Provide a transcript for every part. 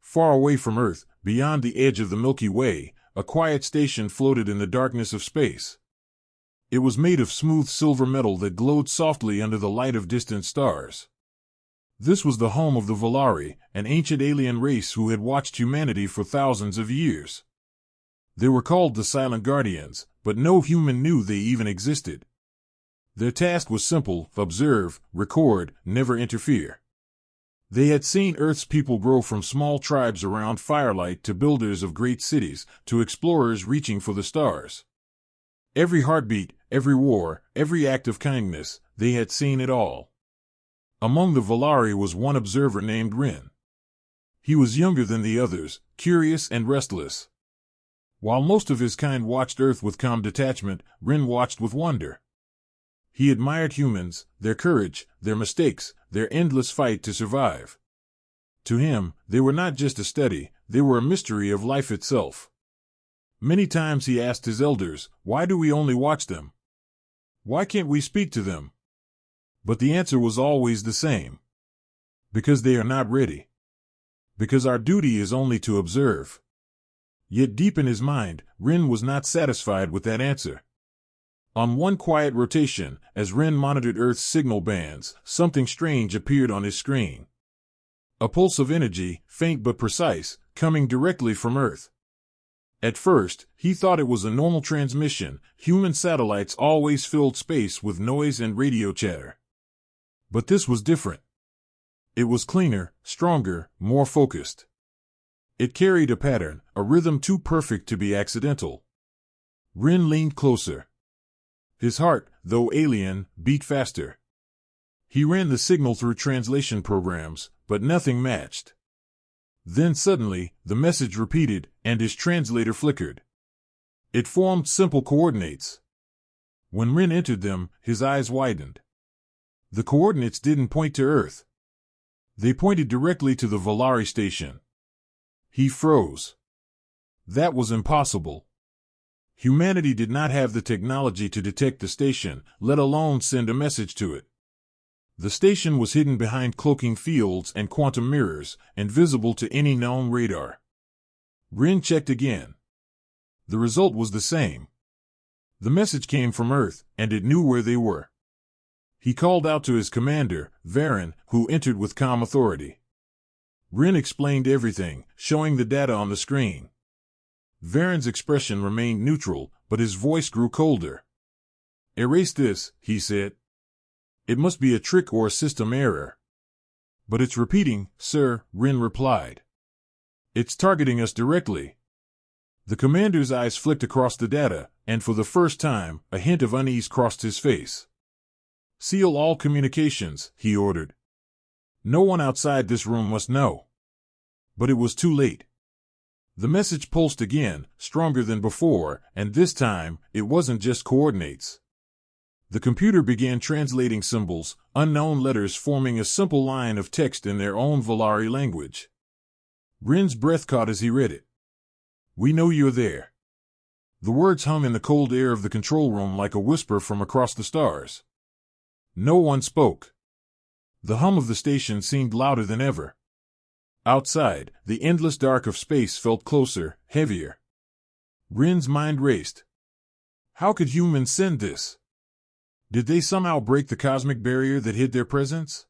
Far away from Earth, beyond the edge of the Milky Way, a quiet station floated in the darkness of space. It was made of smooth silver metal that glowed softly under the light of distant stars. This was the home of the Volari, an ancient alien race who had watched humanity for thousands of years. They were called the Silent Guardians, but no human knew they even existed. Their task was simple: observe, record, never interfere. They had seen Earth's people grow from small tribes around firelight to builders of great cities, to explorers reaching for the stars. Every heartbeat, every war, every act of kindness, they had seen it all. Among the Volari was one observer named Rin. He was younger than the others, curious and restless. While most of his kind watched Earth with calm detachment, Rin watched with wonder. He admired humans, their courage, their mistakes, their endless fight to survive. To him, they were not just a study, they were a mystery of life itself. Many times he asked his elders, "Why do we only watch them? Why can't we speak to them?" But the answer was always the same. Because they are not ready. Because our duty is only to observe. Yet deep in his mind, Rin was not satisfied with that answer. On one quiet rotation, as Rin monitored Earth's signal bands, something strange appeared on his screen. A pulse of energy, faint but precise, coming directly from Earth. At first, he thought it was a normal transmission. Human satellites always filled space with noise and radio chatter. But this was different. It was cleaner, stronger, more focused. It carried a pattern, a rhythm too perfect to be accidental. Rin leaned closer. His heart, though alien, beat faster. He ran the signal through translation programs, but nothing matched. Then suddenly, the message repeated, and his translator flickered. It formed simple coordinates. When Rin entered them, his eyes widened. The coordinates didn't point to Earth. They pointed directly to the Volari station. He froze. That was impossible. Humanity did not have the technology to detect the station, let alone send a message to it. The station was hidden behind cloaking fields and quantum mirrors, invisible to any known radar. Rin checked again. The result was the same. The message came from Earth, and it knew where they were. He called out to his commander, Varen, who entered with calm authority. Rin explained everything, showing the data on the screen. Varen's expression remained neutral, but his voice grew colder. "Erase this," he said. "It must be a trick or a system error." "But it's repeating, sir," Rin replied. "It's targeting us directly." The commander's eyes flicked across the data, and for the first time, a hint of unease crossed his face. "Seal all communications," he ordered. "No one outside this room must know." But it was too late. The message pulsed again, stronger than before, and this time, it wasn't just coordinates. The computer began translating symbols, unknown letters forming a simple line of text in their own Volari language. Rin's breath caught as he read it. "We know you're there." The words hung in the cold air of the control room like a whisper from across the stars. No one spoke. The hum of the station seemed louder than ever. Outside, the endless dark of space felt closer, heavier. Rin's mind raced. How could humans send this? Did they somehow break the cosmic barrier that hid their presence?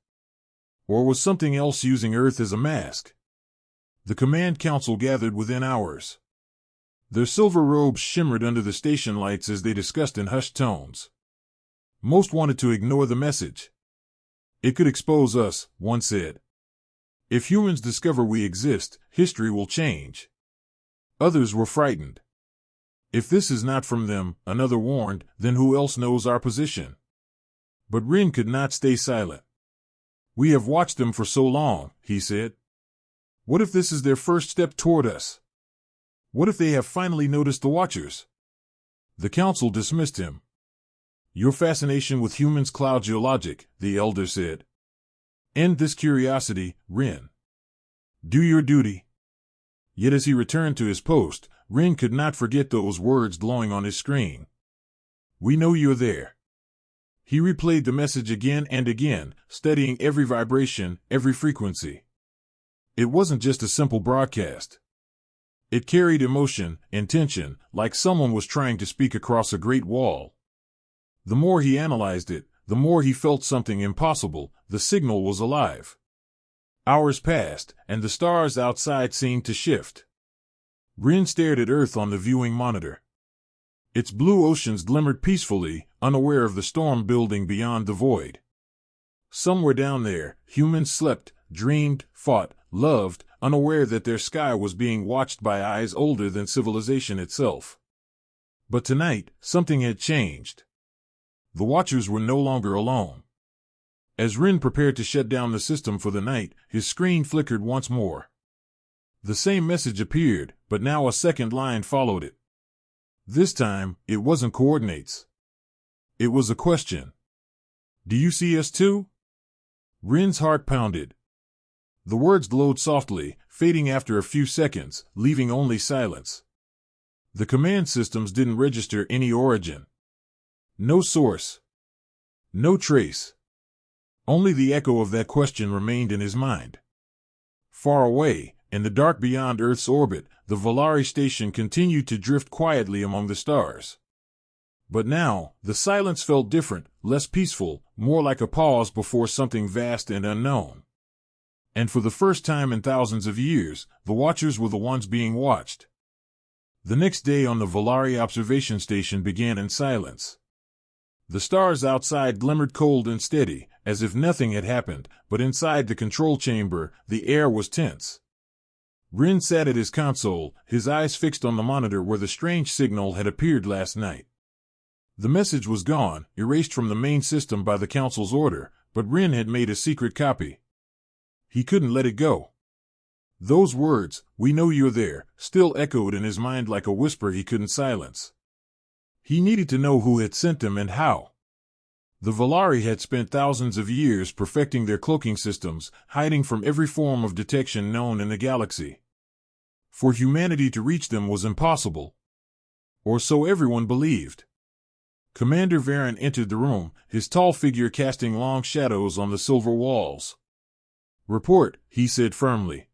Or was something else using Earth as a mask? The command council gathered within hours. Their silver robes shimmered under the station lights as they discussed in hushed tones. Most wanted to ignore the message. "It could expose us," one said. "If humans discover we exist, history will change." Others were frightened. "If this is not from them," another warned, "then who else knows our position?" But Rin could not stay silent. "We have watched them for so long," he said. "What if this is their first step toward us? What if they have finally noticed the Watchers?" The council dismissed him. "Your fascination with humans clouds your logic," the elder said. "End this curiosity, Rin. Do your duty." Yet as he returned to his post, Rin could not forget those words glowing on his screen. "We know you're there." He replayed the message again and again, studying every vibration, every frequency. It wasn't just a simple broadcast. It carried emotion, intention, like someone was trying to speak across a great wall. The more he analyzed it, the more he felt something impossible. The signal was alive. Hours passed, and the stars outside seemed to shift. Rin stared at Earth on the viewing monitor. Its blue oceans glimmered peacefully, unaware of the storm building beyond the void. Somewhere down there, humans slept, dreamed, fought, loved, unaware that their sky was being watched by eyes older than civilization itself. But tonight, something had changed. The Watchers were no longer alone. As Rin prepared to shut down the system for the night, his screen flickered once more. The same message appeared, but now a second line followed it. This time, it wasn't coordinates. It was a question. "Do you see us too?" Rin's heart pounded. The words glowed softly, fading after a few seconds, leaving only silence. The command systems didn't register any origin. No source. No trace. Only the echo of that question remained in his mind. Far away, in the dark beyond Earth's orbit, the Volari station continued to drift quietly among the stars. But now, the silence felt different, less peaceful, more like a pause before something vast and unknown. And for the first time in thousands of years, the Watchers were the ones being watched. The next day on the Volari observation station began in silence. The stars outside glimmered cold and steady, as if nothing had happened, but inside the control chamber, the air was tense. Rin sat at his console, his eyes fixed on the monitor where the strange signal had appeared last night. The message was gone, erased from the main system by the Council's order, but Rin had made a secret copy. He couldn't let it go. Those words, "We know you're there," still echoed in his mind like a whisper he couldn't silence. He needed to know who had sent them and how. The Volari had spent thousands of years perfecting their cloaking systems, hiding from every form of detection known in the galaxy. For humanity to reach them was impossible. Or so everyone believed. Commander Varen entered the room, his tall figure casting long shadows on the silver walls. "Report," he said firmly.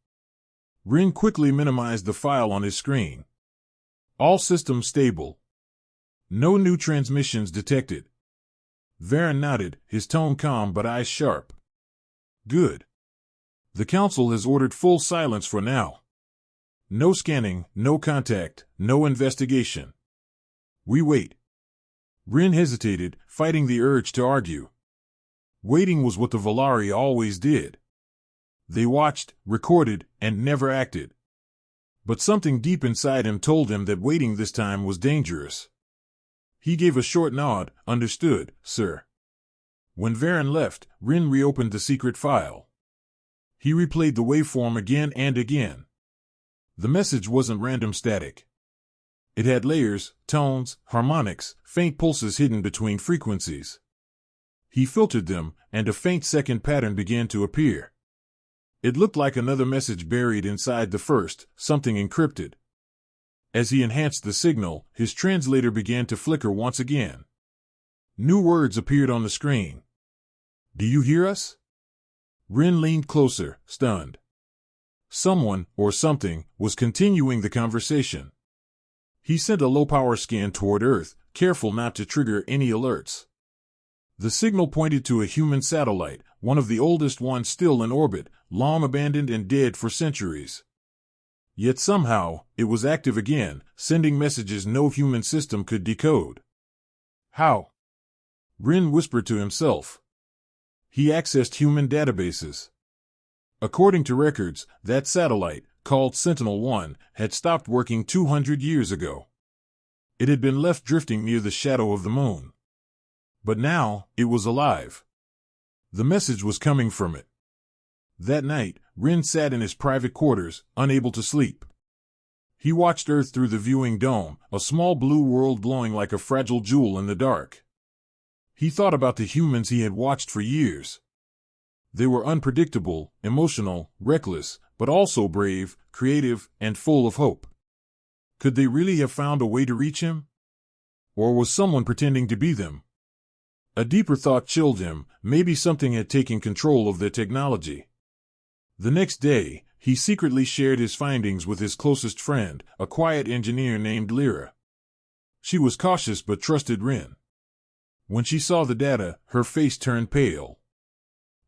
Rin quickly minimized the file on his screen. "All systems stable. No new transmissions detected." Varen nodded, his tone calm but eyes sharp. "Good. The Council has ordered full silence for now. No scanning, no contact, no investigation. We wait." Rin hesitated, fighting the urge to argue. Waiting was what the Volari always did. They watched, recorded, and never acted. But something deep inside him told him that waiting this time was dangerous. He gave a short nod. "Understood, sir." When Varen left, Rin reopened the secret file. He replayed the waveform again and again. The message wasn't random static. It had layers, tones, harmonics, faint pulses hidden between frequencies. He filtered them, and a faint second pattern began to appear. It looked like another message buried inside the first, something encrypted. As he enhanced the signal, his translator began to flicker once again. New words appeared on the screen. "Do you hear us?" Rin leaned closer, stunned. Someone, or something, was continuing the conversation. He sent a low-power scan toward Earth, careful not to trigger any alerts. The signal pointed to a human satellite, one of the oldest ones still in orbit, long abandoned and dead for centuries. Yet somehow, it was active again, sending messages no human system could decode. How? Rin whispered to himself. He accessed human databases. According to records, that satellite, called Sentinel-1, had stopped working 200 years ago. It had been left drifting near the shadow of the moon. But now, it was alive. The message was coming from it. That night, Rin sat in his private quarters, unable to sleep. He watched Earth through the viewing dome, a small blue world glowing like a fragile jewel in the dark. He thought about the humans he had watched for years. They were unpredictable, emotional, reckless, but also brave, creative, and full of hope. Could they really have found a way to reach him? Or was someone pretending to be them? A deeper thought chilled him. Maybe something had taken control of their technology. The next day, He secretly shared his findings with his closest friend, a quiet engineer named Lyra. She was cautious but trusted Rin. When she saw the data, her face turned pale.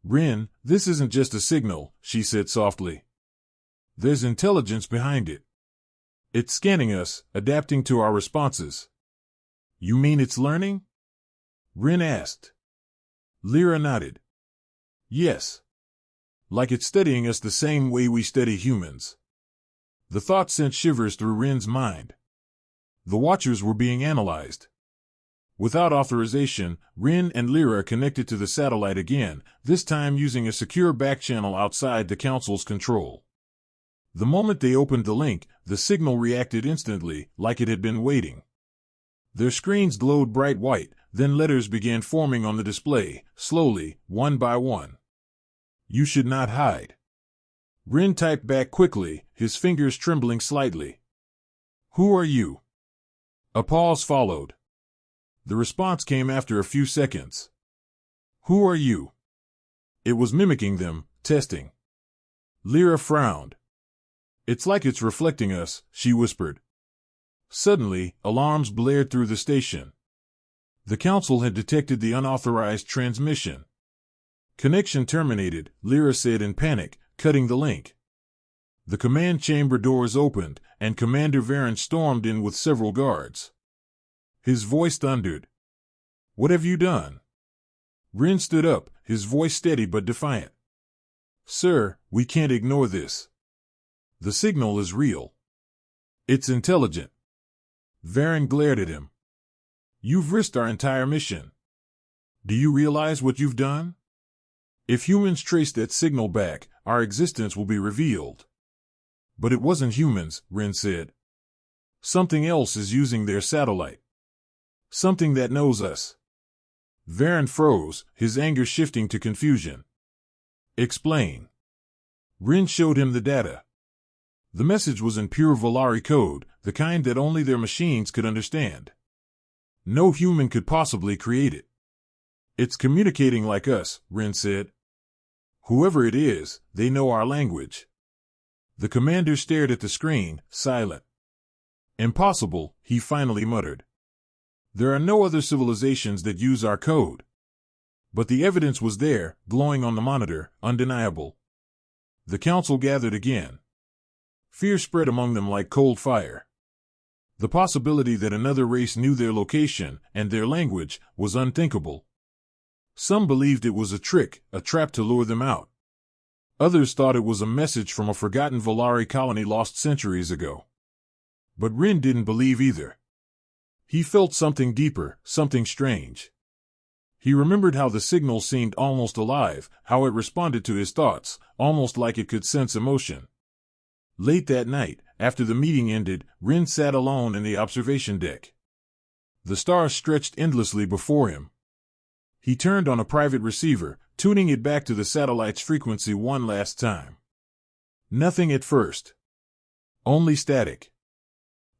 "Rin, this isn't just a signal," she said softly. "There's intelligence behind it. It's scanning us, adapting to our responses." "You mean it's learning?" Rin asked. Lyra nodded. "Yes. Like it's studying us the same way we study humans." The thought sent shivers through Rin's mind. The Watchers were being analyzed. Without authorization, Rin and Lyra connected to the satellite again, this time using a secure backchannel outside the Council's control. The moment they opened the link, the signal reacted instantly, like it had been waiting. Their screens glowed bright white, then letters began forming on the display, slowly, one by one. "You should not hide." Rin typed back quickly, his fingers trembling slightly. "Who are you?" A pause followed. The response came after a few seconds. "Who are you?" It was mimicking them, testing. Lyra frowned. "It's like it's reflecting us," she whispered. Suddenly, alarms blared through the station. The Council had detected the unauthorized transmission. "Connection terminated," Lyra said in panic, cutting the link. The command chamber doors opened, and Commander Varen stormed in with several guards. His voice thundered. "What have you done?" Rin stood up, his voice steady but defiant. "Sir, we can't ignore this. The signal is real. It's intelligent." Varen glared at him. "You've risked our entire mission. Do you realize what you've done? If humans trace that signal back, our existence will be revealed." "But it wasn't humans," Rin said. "Something else is using their satellite. Something that knows us." Varen froze, his anger shifting to confusion. "Explain." Rin showed him the data. The message was in pure Volari code, the kind that only their machines could understand. No human could possibly create it. "It's communicating like us," Rin said. "Whoever it is, they know our language." The commander stared at the screen, silent. "Impossible," he finally muttered. "There are no other civilizations that use our code." But the evidence was there, glowing on the monitor, undeniable. The Council gathered again. Fear spread among them like cold fire. The possibility that another race knew their location, and their language, was unthinkable. Some believed it was a trick, a trap to lure them out. Others thought it was a message from a forgotten Volari colony lost centuries ago. But Rin didn't believe either. He felt something deeper, something strange. He remembered how the signal seemed almost alive, how it responded to his thoughts, almost like it could sense emotion. Late that night, after the meeting ended, Rin sat alone in the observation deck. The stars stretched endlessly before him. He turned on a private receiver, tuning it back to the satellite's frequency one last time. Nothing at first. Only static.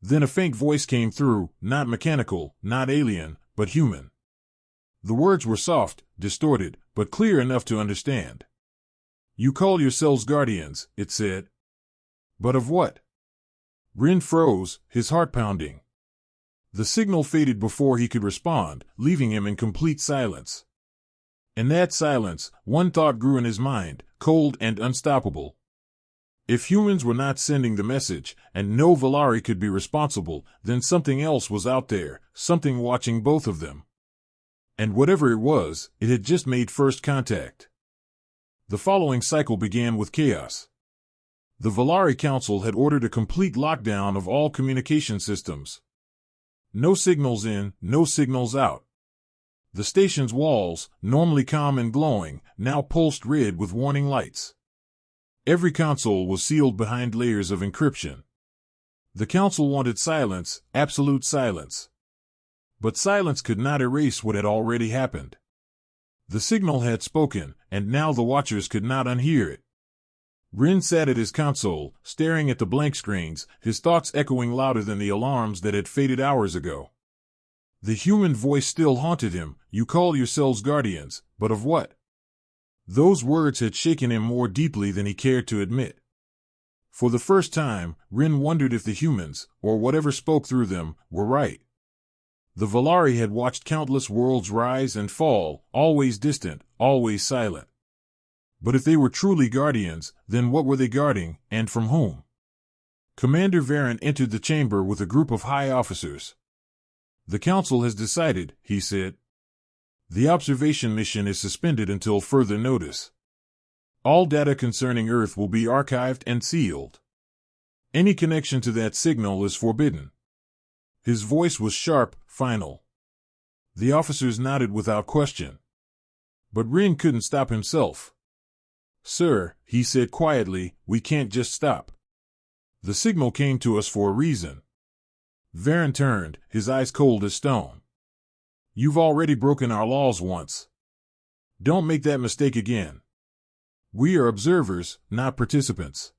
Then a faint voice came through, not mechanical, not alien, but human. The words were soft, distorted, but clear enough to understand. "You call yourselves guardians," it said. "But of what?" Rin froze, his heart pounding. The signal faded before he could respond, leaving him in complete silence. In that silence, one thought grew in his mind, cold and unstoppable. If humans were not sending the message, and no Volari could be responsible, then something else was out there, something watching both of them. And whatever it was, it had just made first contact. The following cycle began with chaos. The Volari Council had ordered a complete lockdown of all communication systems. No signals in, no signals out. The station's walls, normally calm and glowing, now pulsed red with warning lights. Every console was sealed behind layers of encryption. The Council wanted silence, absolute silence. But silence could not erase what had already happened. The signal had spoken, and now the Watchers could not unhear it. Rin sat at his console, staring at the blank screens, his thoughts echoing louder than the alarms that had faded hours ago. The human voice still haunted him. "You call yourselves guardians, but of what?" Those words had shaken him more deeply than he cared to admit. For the first time, Rin wondered if the humans, or whatever spoke through them, were right. The Volari had watched countless worlds rise and fall, always distant, always silent. But if they were truly guardians, then what were they guarding, and from whom? Commander Varen entered the chamber with a group of high officers. "The Council has decided," he said. "The observation mission is suspended until further notice. All data concerning Earth will be archived and sealed. Any connection to that signal is forbidden." His voice was sharp, final. The officers nodded without question. But Rin couldn't stop himself. "Sir," he said quietly, "we can't just stop. The signal came to us for a reason." Varen turned, his eyes cold as stone. "You've already broken our laws once. Don't make that mistake again. We are observers, not participants."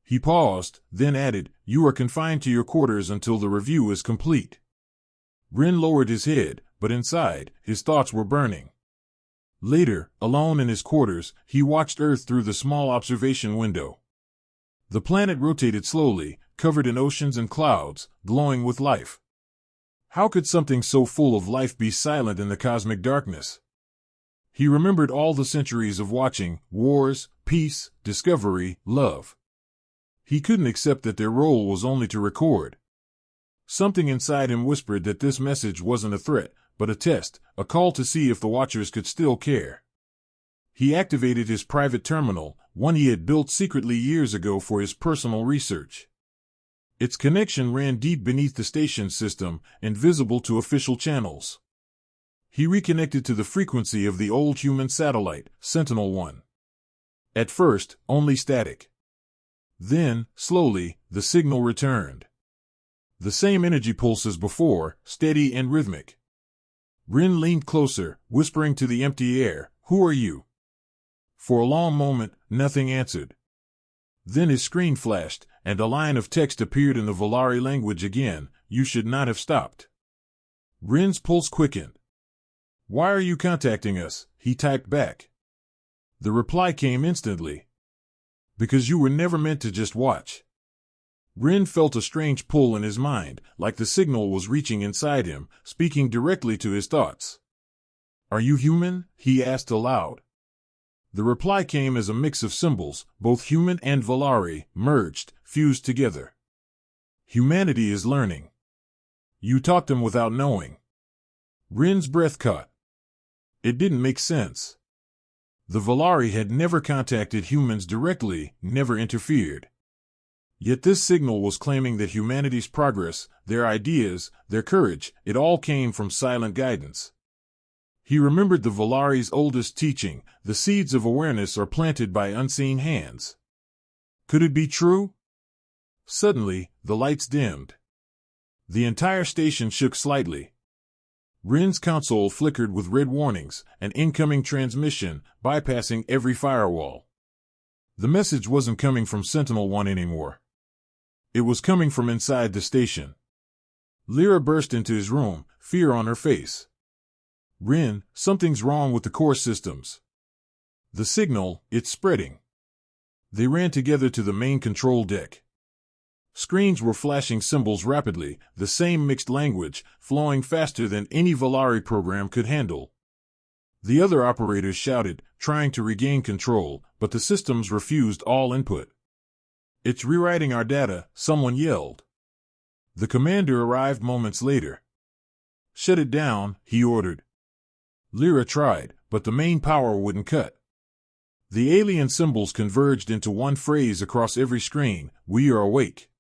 He paused, then added, "You are confined to your quarters until the review is complete." Rin lowered his head, but inside, his thoughts were burning. Later, alone in his quarters, he watched Earth through the small observation window. The planet rotated slowly, covered in oceans and clouds, glowing with life. How could something so full of life be silent in the cosmic darkness? He remembered all the centuries of watching, wars, peace, discovery, love. He couldn't accept that their role was only to record. Something inside him whispered that this message wasn't a threat, but a test, a call to see if the Watchers could still care. He activated his private terminal, one he had built secretly years ago for his personal research. Its connection ran deep beneath the station system, invisible to official channels. He reconnected to the frequency of the old human satellite, Sentinel-1. At first, only static. Then, slowly, the signal returned. The same energy pulse as before, steady and rhythmic. Rin leaned closer, whispering to the empty air, "Who are you?" For a long moment, nothing answered. Then his screen flashed, and a line of text appeared in the Volari language again, "You should not have stopped." Rin's pulse quickened. "Why are you contacting us?" he typed back. The reply came instantly. "Because you were never meant to just watch." Rin felt a strange pull in his mind, like the signal was reaching inside him, speaking directly to his thoughts. "Are you human?" he asked aloud. The reply came as a mix of symbols, both human and Volari, merged, fused together. "Humanity is learning. You taught them without knowing." Rin's breath caught. It didn't make sense. The Volari had never contacted humans directly, never interfered. Yet this signal was claiming that humanity's progress, their ideas, their courage, it all came from silent guidance. He remembered the Volari's oldest teaching, the seeds of awareness are planted by unseen hands. Could it be true? Suddenly, the lights dimmed. The entire station shook slightly. Rin's console flickered with red warnings, an incoming transmission, bypassing every firewall. The message wasn't coming from Sentinel-1 anymore. It was coming from inside the station. Lyra burst into his room, fear on her face. "Rin, something's wrong with the core systems. The signal, it's spreading." They ran together to the main control deck. Screens were flashing symbols rapidly, the same mixed language, flowing faster than any Volari program could handle. The other operators shouted, trying to regain control, but the systems refused all input. "It's rewriting our data," someone yelled. The commander arrived moments later. "Shut it down," he ordered. Lyra tried, but the main power wouldn't cut. The alien symbols converged into one phrase across every screen, "We are awake."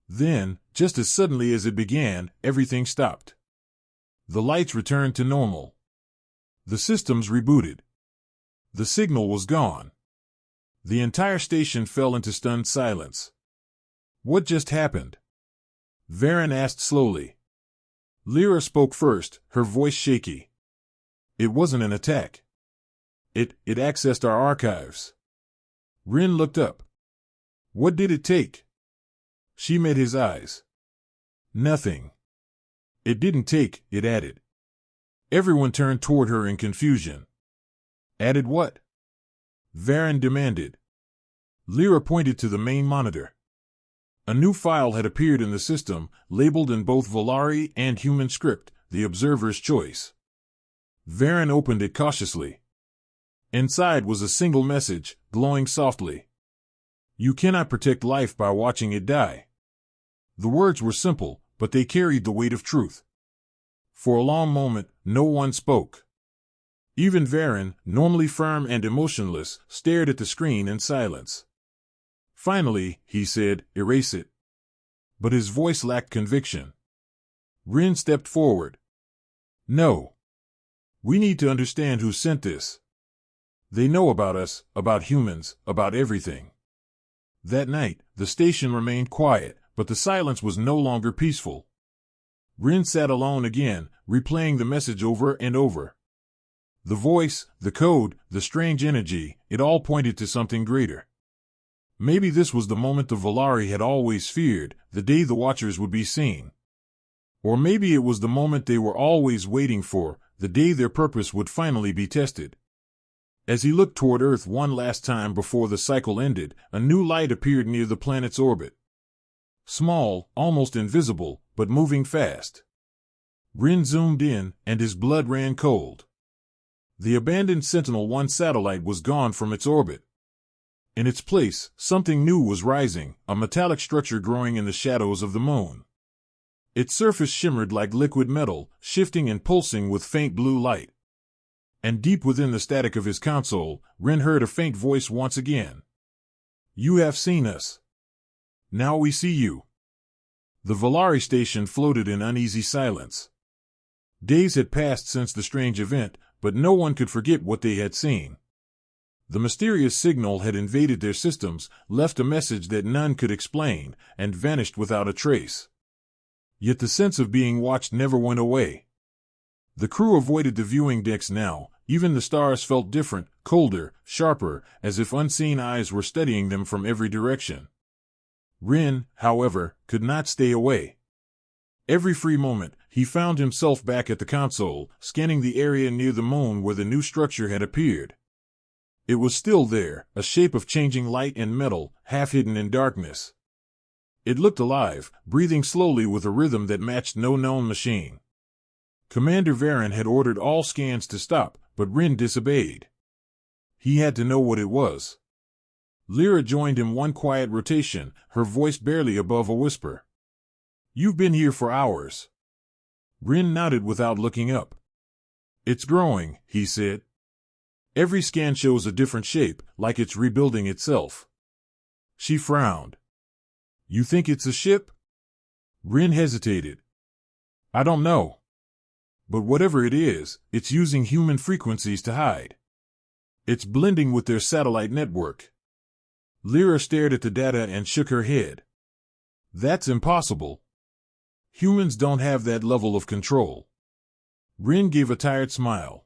Then, just as suddenly as it began, everything stopped. The lights returned to normal. The systems rebooted. The signal was gone. The entire station fell into stunned silence. "What just happened?" Varen asked slowly. Lyra spoke first, her voice shaky. "It wasn't an attack. It accessed our archives." Rin looked up. "What did it take?" She met his eyes. "Nothing." "It didn't take," it added. Everyone turned toward her in confusion. "Added what?" Varen demanded. Lyra pointed to the main monitor. A new file had appeared in the system, labeled in both Volari and human script, the observer's choice. Varen opened it cautiously. Inside was a single message, glowing softly. You cannot protect life by watching it die. The words were simple, but they carried the weight of truth. For a long moment, no one spoke. Even Varen, normally firm and emotionless, stared at the screen in silence. Finally, he said, "Erase it." But his voice lacked conviction. Rin stepped forward. "No. We need to understand who sent this. They know about us, about humans, about everything." That night, the station remained quiet, but the silence was no longer peaceful. Rin sat alone again, replaying the message over and over. The voice, the code, the strange energy, it all pointed to something greater. Maybe this was the moment the Volari had always feared, the day the Watchers would be seen. Or maybe it was the moment they were always waiting for, the day their purpose would finally be tested. As he looked toward Earth one last time before the cycle ended, a new light appeared near the planet's orbit. Small, almost invisible, but moving fast. Rin zoomed in, and his blood ran cold. The abandoned Sentinel-1 satellite was gone from its orbit. In its place, something new was rising, a metallic structure growing in the shadows of the moon. Its surface shimmered like liquid metal, shifting and pulsing with faint blue light. And deep within the static of his console, Rin heard a faint voice once again. "You have seen us. Now we see you." The Volari station floated in uneasy silence. Days had passed since the strange event, but no one could forget what they had seen. The mysterious signal had invaded their systems, left a message that none could explain, and vanished without a trace. Yet the sense of being watched never went away. The crew avoided the viewing decks now. Even the stars felt different, colder, sharper, as if unseen eyes were studying them from every direction. Rin, however, could not stay away. Every free moment, he found himself back at the console, scanning the area near the moon where the new structure had appeared. It was still there, a shape of changing light and metal, half hidden in darkness. It looked alive, breathing slowly with a rhythm that matched no known machine. Commander Varen had ordered all scans to stop, but Rin disobeyed. He had to know what it was. Lyra joined him one quiet rotation, her voice barely above a whisper. "You've been here for hours." Rin nodded without looking up. "It's growing," he said. "Every scan shows a different shape, like it's rebuilding itself." She frowned. "You think it's a ship?" Rin hesitated. "I don't know. But whatever it is, it's using human frequencies to hide. It's blending with their satellite network." Lyra stared at the data and shook her head. "That's impossible. Humans don't have that level of control." Rin gave a tired smile.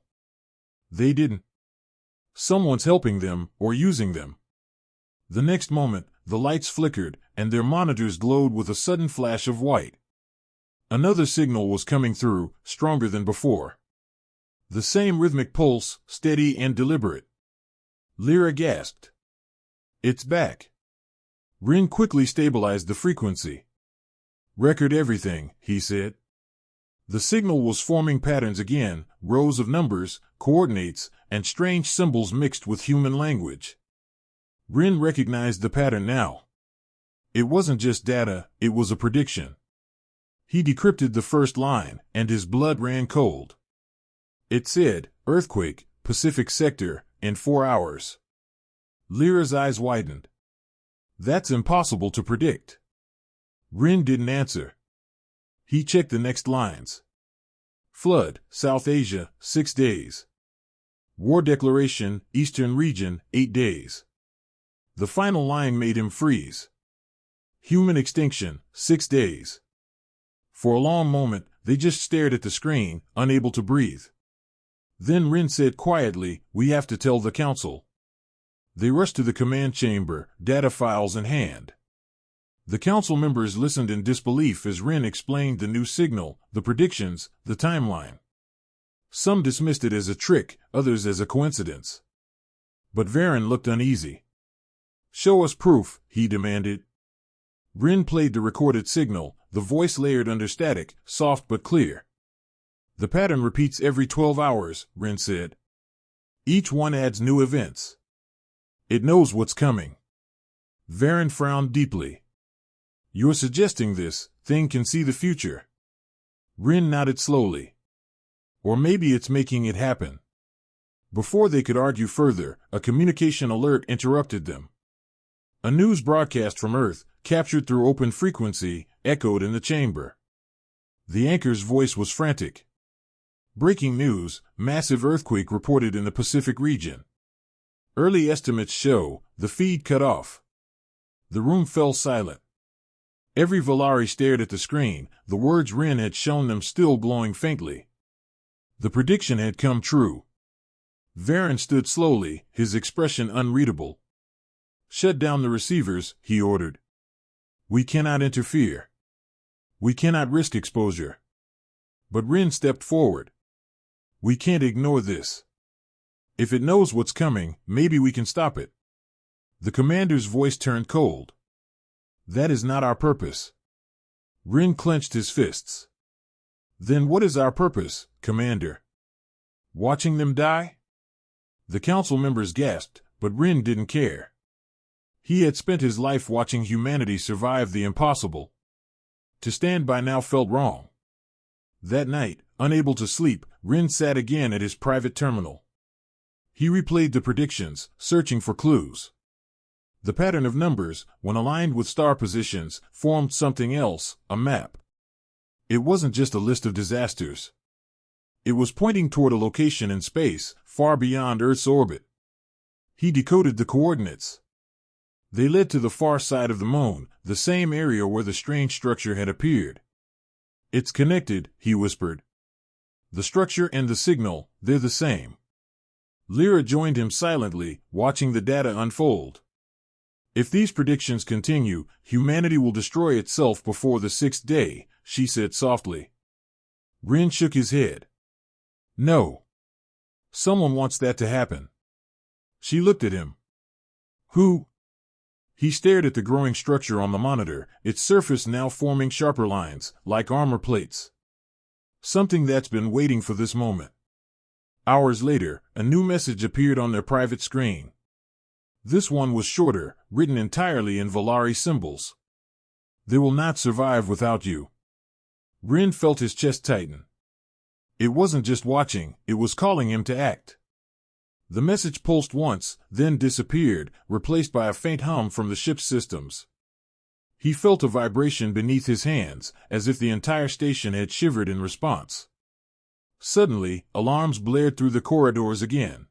"They didn't. Someone's helping them, or using them." The next moment, the lights flickered, and their monitors glowed with a sudden flash of white. Another signal was coming through, stronger than before. The same rhythmic pulse, steady and deliberate. Lyra gasped. "It's back." Rin quickly stabilized the frequency. "Record everything," he said. The signal was forming patterns again, rows of numbers, coordinates, and strange symbols mixed with human language. Rin recognized the pattern now. It wasn't just data, it was a prediction. He decrypted the first line, and his blood ran cold. It said, "Earthquake, Pacific Sector, in 4 hours." Lyra's eyes widened. "That's impossible to predict." Rin didn't answer. He checked the next lines. "Flood, South Asia, 6 days. War declaration, Eastern region, 8 days." The final line made him freeze. "Human extinction, 6 days." For a long moment, they just stared at the screen, unable to breathe. Then Rin said quietly, "We have to tell the council." They rushed to the command chamber, data files in hand. The council members listened in disbelief as Rin explained the new signal, the predictions, the timeline. Some dismissed it as a trick, others as a coincidence. But Varen looked uneasy. Show us proof, he demanded. Rin played the recorded signal, the voice layered under static, soft but clear. The pattern repeats every 12 hours, Rin said. Each one adds new events. It knows what's coming. Varen frowned deeply. You're suggesting this thing can see the future? Rin nodded slowly. Or maybe it's making it happen. Before they could argue further, a communication alert interrupted them. A news broadcast from Earth, captured through open frequency, echoed in the chamber. The anchor's voice was frantic. Breaking news, massive earthquake reported in the Pacific region. Early estimates show the feed cut off. The room fell silent. Every Volari stared at the screen, the words Rin had shown them still glowing faintly. The prediction had come true. Varen stood slowly, his expression unreadable. Shut down the receivers, he ordered. We cannot interfere. We cannot risk exposure. But Rin stepped forward. We can't ignore this. If it knows what's coming, maybe we can stop it. The commander's voice turned cold. That is not our purpose. Rin clenched his fists. Then what is our purpose, Commander? Watching them die? The council members gasped, but Rin didn't care. He had spent his life watching humanity survive the impossible. To stand by now felt wrong. That night, unable to sleep, Rin sat again at his private terminal. He replayed the predictions, searching for clues. The pattern of numbers, when aligned with star positions, formed something else, a map. It wasn't just a list of disasters. It was pointing toward a location in space, far beyond Earth's orbit. He decoded the coordinates. They led to the far side of the moon, the same area where the strange structure had appeared. It's connected, he whispered. The structure and the signal, they're the same. Lyra joined him silently, watching the data unfold. If these predictions continue, humanity will destroy itself before the sixth day, she said softly. Rin shook his head. No. Someone wants that to happen. She looked at him. Who? He stared at the growing structure on the monitor, its surface now forming sharper lines, like armor plates. Something that's been waiting for this moment. Hours later, a new message appeared on their private screen. This one was shorter, written entirely in Volari symbols. They will not survive without you. Rin felt his chest tighten. It wasn't just watching, it was calling him to act. The message pulsed once, then disappeared, replaced by a faint hum from the ship's systems. He felt a vibration beneath his hands, as if the entire station had shivered in response. Suddenly, alarms blared through the corridors again.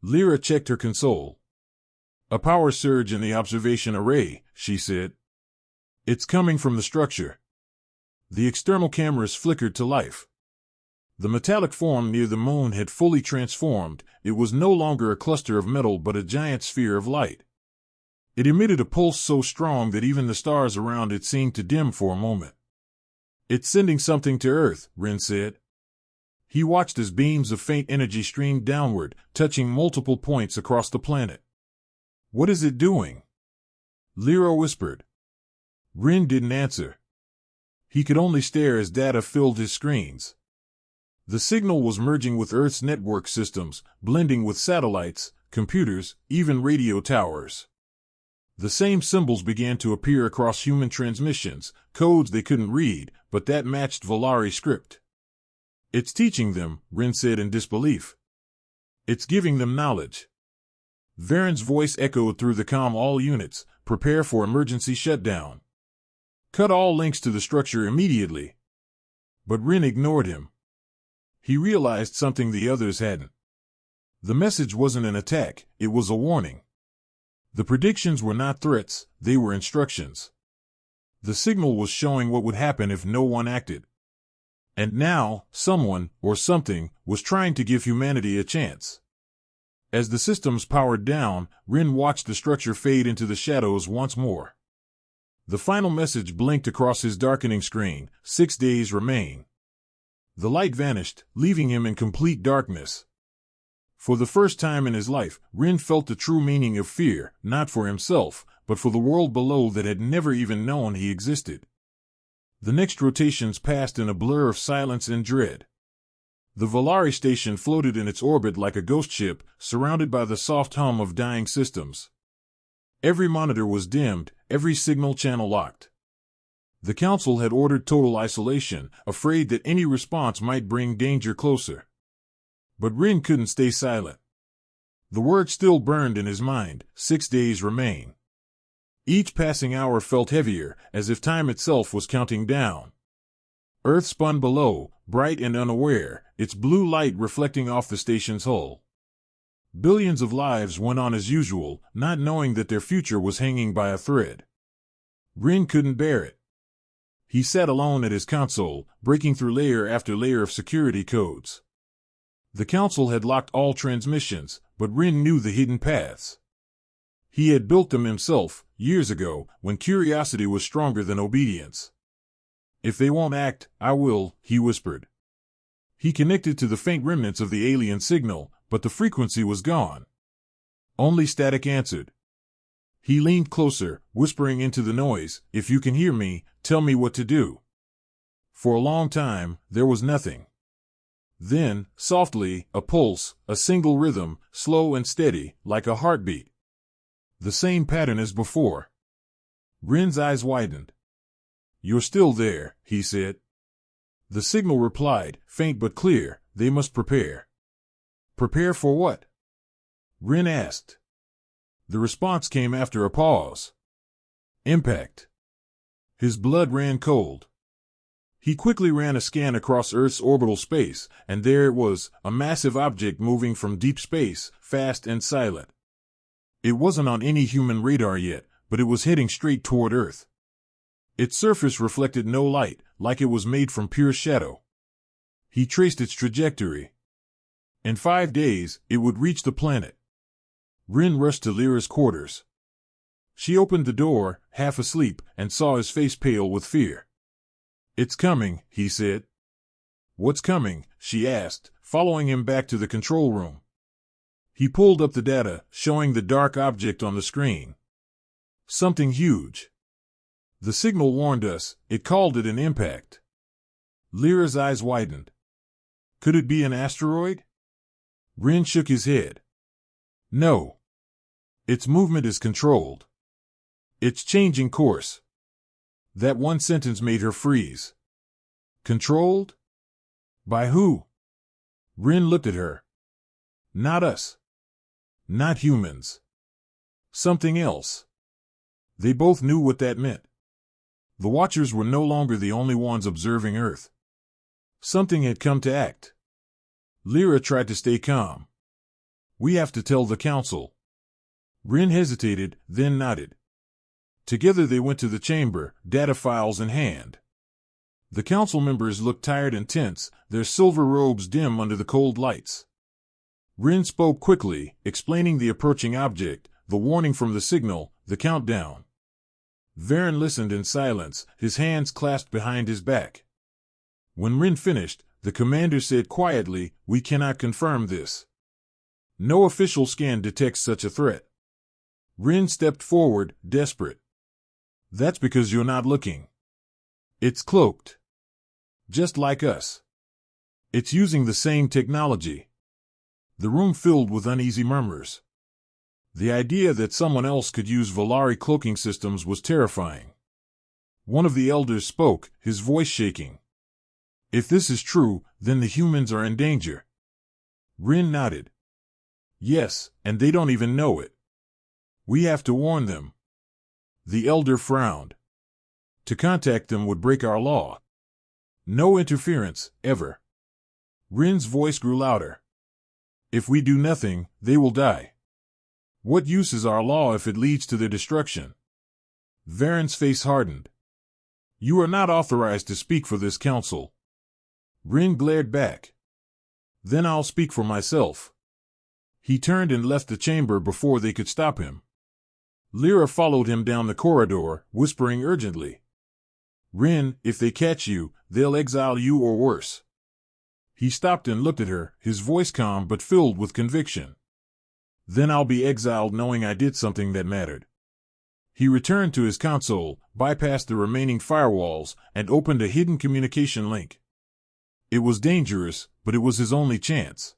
Lyra checked her console. A power surge in the observation array, she said. It's coming from the structure. The external cameras flickered to life. The metallic form near the moon had fully transformed. It was no longer a cluster of metal but a giant sphere of light. It emitted a pulse so strong that even the stars around it seemed to dim for a moment. It's sending something to Earth, Rin said. He watched as beams of faint energy streamed downward, touching multiple points across the planet. What is it doing? Lyra whispered. Rin didn't answer. He could only stare as data filled his screens. The signal was merging with Earth's network systems, blending with satellites, computers, even radio towers. The same symbols began to appear across human transmissions, codes they couldn't read, but that matched Volari script. It's teaching them, Rin said in disbelief. It's giving them knowledge. Varen's voice echoed through the comm. All units, prepare for emergency shutdown. Cut all links to the structure immediately. But Rin ignored him. He realized something the others hadn't. The message wasn't an attack, it was a warning. The predictions were not threats, they were instructions. The signal was showing what would happen if no one acted. And now, someone, or something, was trying to give humanity a chance. As the systems powered down, Rin watched the structure fade into the shadows once more. The final message blinked across his darkening screen, 6 days remain. The light vanished, leaving him in complete darkness. For the first time in his life, Rin felt the true meaning of fear, not for himself, but for the world below that had never even known he existed. The next rotations passed in a blur of silence and dread. The Volari station floated in its orbit like a ghost ship, surrounded by the soft hum of dying systems. Every monitor was dimmed, every signal channel locked. The Council had ordered total isolation, afraid that any response might bring danger closer. But Rin couldn't stay silent. The word still burned in his mind: 6 days remain. Each passing hour felt heavier, as if time itself was counting down. Earth spun below, bright and unaware, its blue light reflecting off the station's hull. Billions of lives went on as usual, not knowing that their future was hanging by a thread. Rin couldn't bear it. He sat alone at his console, breaking through layer after layer of security codes. The Council had locked all transmissions, but Rin knew the hidden paths. He had built them himself, years ago, when curiosity was stronger than obedience. "If they won't act, I will," he whispered. He connected to the faint remnants of the alien signal, but the frequency was gone. Only static answered. He leaned closer, whispering into the noise, "If you can hear me, tell me what to do." For a long time, there was nothing. Then, softly, a pulse, a single rhythm, slow and steady, like a heartbeat. The same pattern as before. Rin's eyes widened. "You're still there," he said. The signal replied, faint but clear, "They must prepare." "Prepare for what?" Rin asked. The response came after a pause. "Impact." His blood ran cold. He quickly ran a scan across Earth's orbital space, and there it was, a massive object moving from deep space, fast and silent. It wasn't on any human radar yet, but it was heading straight toward Earth. Its surface reflected no light, like it was made from pure shadow. He traced its trajectory. In 5 days, it would reach the planet. Rin rushed to Lyra's quarters. She opened the door, half asleep, and saw his face pale with fear. "It's coming," he said. "What's coming?" she asked, following him back to the control room. He pulled up the data, showing the dark object on the screen. "Something huge. The signal warned us, it called it an impact." Lyra's eyes widened. "Could it be an asteroid?" Rin shook his head. "No. Its movement is controlled. It's changing course." That one sentence made her freeze. "Controlled? By who?" Rin looked at her. "Not us. Not humans. Something else." They both knew what that meant. The Watchers were no longer the only ones observing Earth. Something had come to act. Lyra tried to stay calm. "We have to tell the Council." Rin hesitated, then nodded. Together they went to the chamber, data files in hand. The Council members looked tired and tense, their silver robes dim under the cold lights. Rin spoke quickly, explaining the approaching object, the warning from the signal, the countdown. Varen listened in silence, his hands clasped behind his back. When Rin finished, the commander said quietly, "We cannot confirm this. No official scan detects such a threat." Rin stepped forward, desperate. "That's because you're not looking. It's cloaked. Just like us. It's using the same technology." The room filled with uneasy murmurs. The idea that someone else could use Volari cloaking systems was terrifying. One of the elders spoke, his voice shaking. "If this is true, then the humans are in danger." Rin nodded. "Yes, and they don't even know it. We have to warn them." The elder frowned. "To contact them would break our law. No interference, ever." Rin's voice grew louder. "If we do nothing, they will die. What use is our law if it leads to their destruction?" Varen's face hardened. "You are not authorized to speak for this council." Rin glared back. "Then I'll speak for myself." He turned and left the chamber before they could stop him. Lyra followed him down the corridor, whispering urgently. "Rin, if they catch you, they'll exile you or worse." He stopped and looked at her, his voice calm but filled with conviction. Then I'll be exiled knowing I did something that mattered. He returned to his console, bypassed the remaining firewalls, and opened a hidden communication link. It was dangerous, but it was his only chance.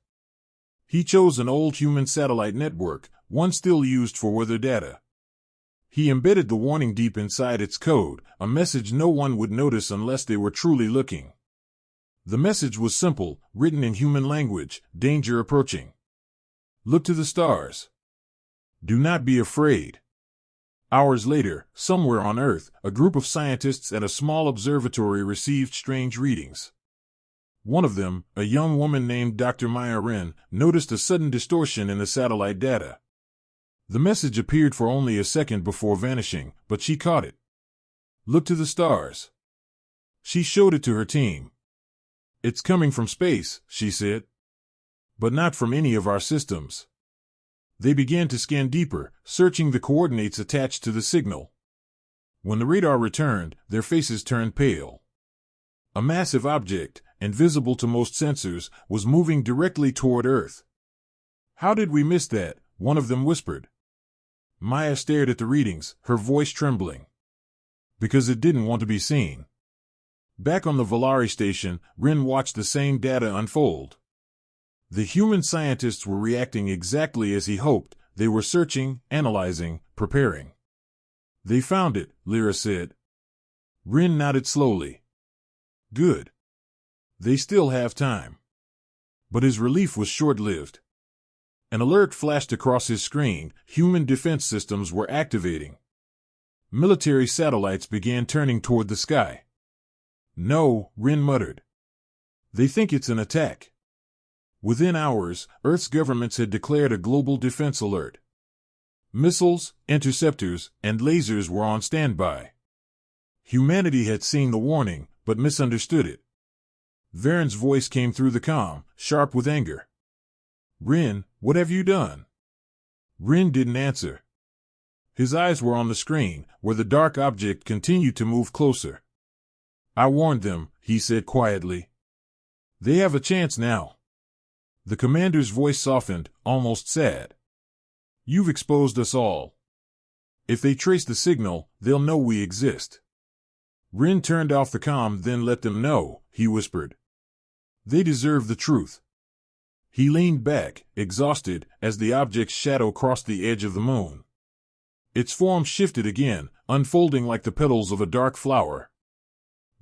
He chose an old human satellite network, one still used for weather data. He embedded the warning deep inside its code, a message no one would notice unless they were truly looking. The message was simple, written in human language: danger approaching. Look to the stars. Do not be afraid. Hours later, somewhere on Earth, a group of scientists at a small observatory received strange readings. One of them, a young woman named Dr. Maya Ren, noticed a sudden distortion in the satellite data. The message appeared for only a second before vanishing, but she caught it. Look to the stars. She showed it to her team. It's coming from space, she said. But not from any of our systems. They began to scan deeper, searching the coordinates attached to the signal. When the radar returned, their faces turned pale. A massive object, invisible to most sensors, was moving directly toward Earth. How did we miss that? One of them whispered. Maya stared at the readings, her voice trembling. Because it didn't want to be seen. Back on the Volari station, Rin watched the same data unfold. The human scientists were reacting exactly as he hoped. They were searching, analyzing, preparing. They found it, Lyra said. Rin nodded slowly. Good. They still have time. But his relief was short-lived. An alert flashed across his screen. Human defense systems were activating. Military satellites began turning toward the sky. No, Rin muttered. They think it's an attack. Within hours, Earth's governments had declared a global defense alert. Missiles, interceptors, and lasers were on standby. Humanity had seen the warning, but misunderstood it. Varen's voice came through the comm, sharp with anger. Rin, what have you done? Rin didn't answer. His eyes were on the screen, where the dark object continued to move closer. I warned them, he said quietly. They have a chance now. The commander's voice softened, almost sad. You've exposed us all. If they trace the signal, they'll know we exist. Rin turned off the comm, then let them know, he whispered. They deserve the truth. He leaned back, exhausted, as the object's shadow crossed the edge of the moon. Its form shifted again, unfolding like the petals of a dark flower.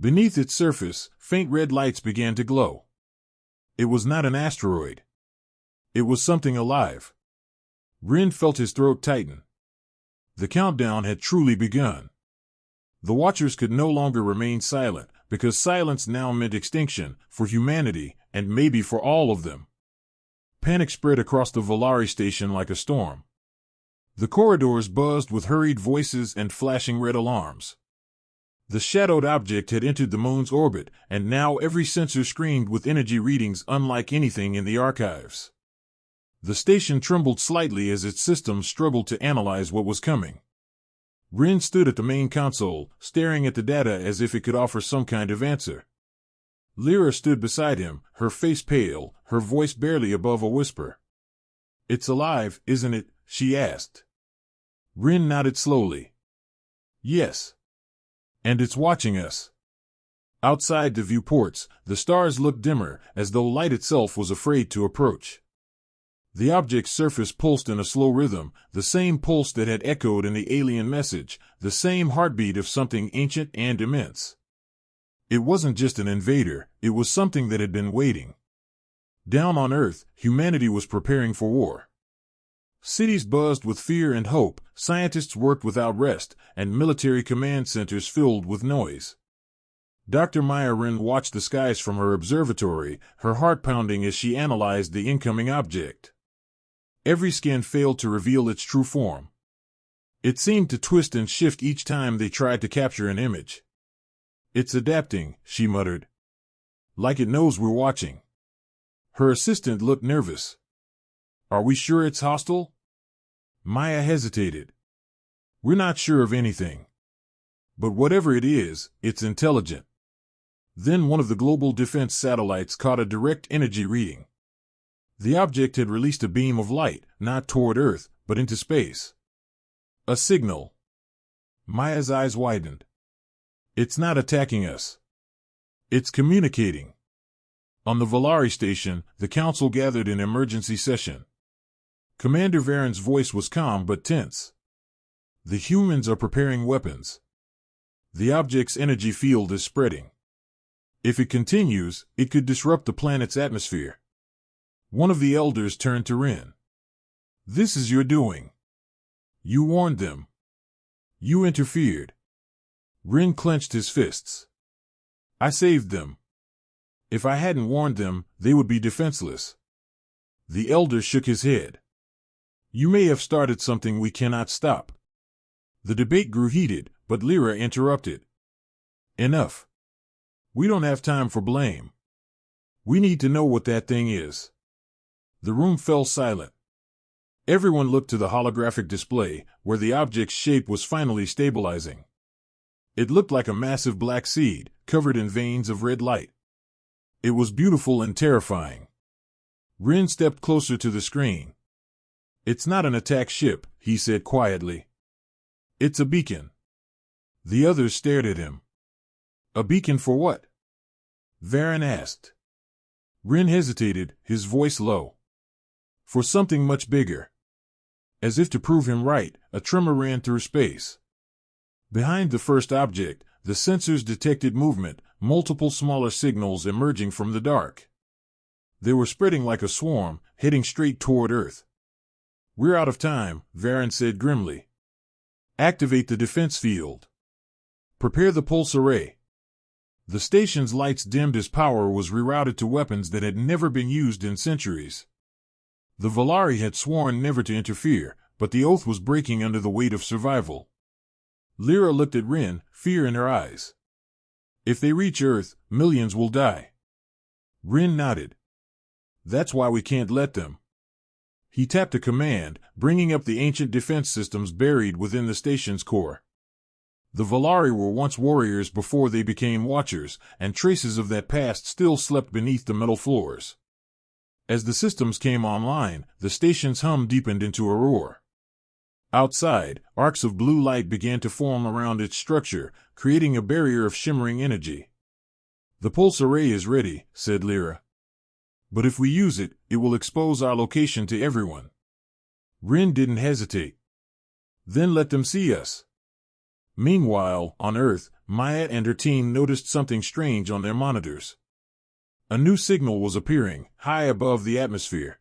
Beneath its surface, faint red lights began to glow. It was not an asteroid. It was something alive. Rin felt his throat tighten. The countdown had truly begun. The Watchers could no longer remain silent, because silence now meant extinction, for humanity, and maybe for all of them. Panic spread across the Volari station like a storm. The corridors buzzed with hurried voices and flashing red alarms. The shadowed object had entered the moon's orbit, and now every sensor screamed with energy readings unlike anything in the archives. The station trembled slightly as its systems struggled to analyze what was coming. Rin stood at the main console, staring at the data as if it could offer some kind of answer. Lyra stood beside him, her face pale, her voice barely above a whisper. It's alive, isn't it? She asked. Rin nodded slowly. Yes. And it's watching us. Outside the viewports, the stars looked dimmer, as though light itself was afraid to approach. The object's surface pulsed in a slow rhythm, the same pulse that had echoed in the alien message, the same heartbeat of something ancient and immense. It wasn't just an invader, it was something that had been waiting. Down on Earth, humanity was preparing for war. Cities buzzed with fear and hope, scientists worked without rest, and military command centers filled with noise. Dr. Maya Ren watched the skies from her observatory, her heart pounding as she analyzed the incoming object. Every scan failed to reveal its true form. It seemed to twist and shift each time they tried to capture an image. It's adapting, she muttered. Like it knows we're watching. Her assistant looked nervous. Are we sure it's hostile? Maya hesitated. We're not sure of anything. But whatever it is, it's intelligent. Then one of the global defense satellites caught a direct energy reading. The object had released a beam of light, not toward Earth, but into space. A signal. Maya's eyes widened. It's not attacking us. It's communicating. On the Valari station, the council gathered in emergency session. Commander Varen's voice was calm but tense. The humans are preparing weapons. The object's energy field is spreading. If it continues, it could disrupt the planet's atmosphere. One of the elders turned to Rin. This is your doing. You warned them. You interfered. Rin clenched his fists. I saved them. If I hadn't warned them, they would be defenseless. The elder shook his head. You may have started something we cannot stop. The debate grew heated, but Lyra interrupted. Enough. We don't have time for blame. We need to know what that thing is. The room fell silent. Everyone looked to the holographic display, where the object's shape was finally stabilizing. It looked like a massive black seed, covered in veins of red light. It was beautiful and terrifying. Rin stepped closer to the screen. It's not an attack ship, he said quietly. It's a beacon. The others stared at him. A beacon for what? Varen asked. Rin hesitated, his voice low. For something much bigger. As if to prove him right, a tremor ran through space. Behind the first object, the sensors detected movement, multiple smaller signals emerging from the dark. They were spreading like a swarm, heading straight toward Earth. We're out of time, Varen said grimly. Activate the defense field. Prepare the pulse array. The station's lights dimmed as power was rerouted to weapons that had never been used in centuries. The Valari had sworn never to interfere, but the oath was breaking under the weight of survival. Lyra looked at Rin, fear in her eyes. If they reach Earth, millions will die. Rin nodded. That's why we can't let them. He tapped a command, bringing up the ancient defense systems buried within the station's core. The Valari were once warriors before they became watchers, and traces of that past still slept beneath the metal floors. As the systems came online, the station's hum deepened into a roar. Outside, arcs of blue light began to form around its structure, creating a barrier of shimmering energy. The pulse array is ready, said Lyra. But if we use it, it will expose our location to everyone. Rin didn't hesitate. Then let them see us. Meanwhile, on Earth, Maya and her team noticed something strange on their monitors. A new signal was appearing, high above the atmosphere.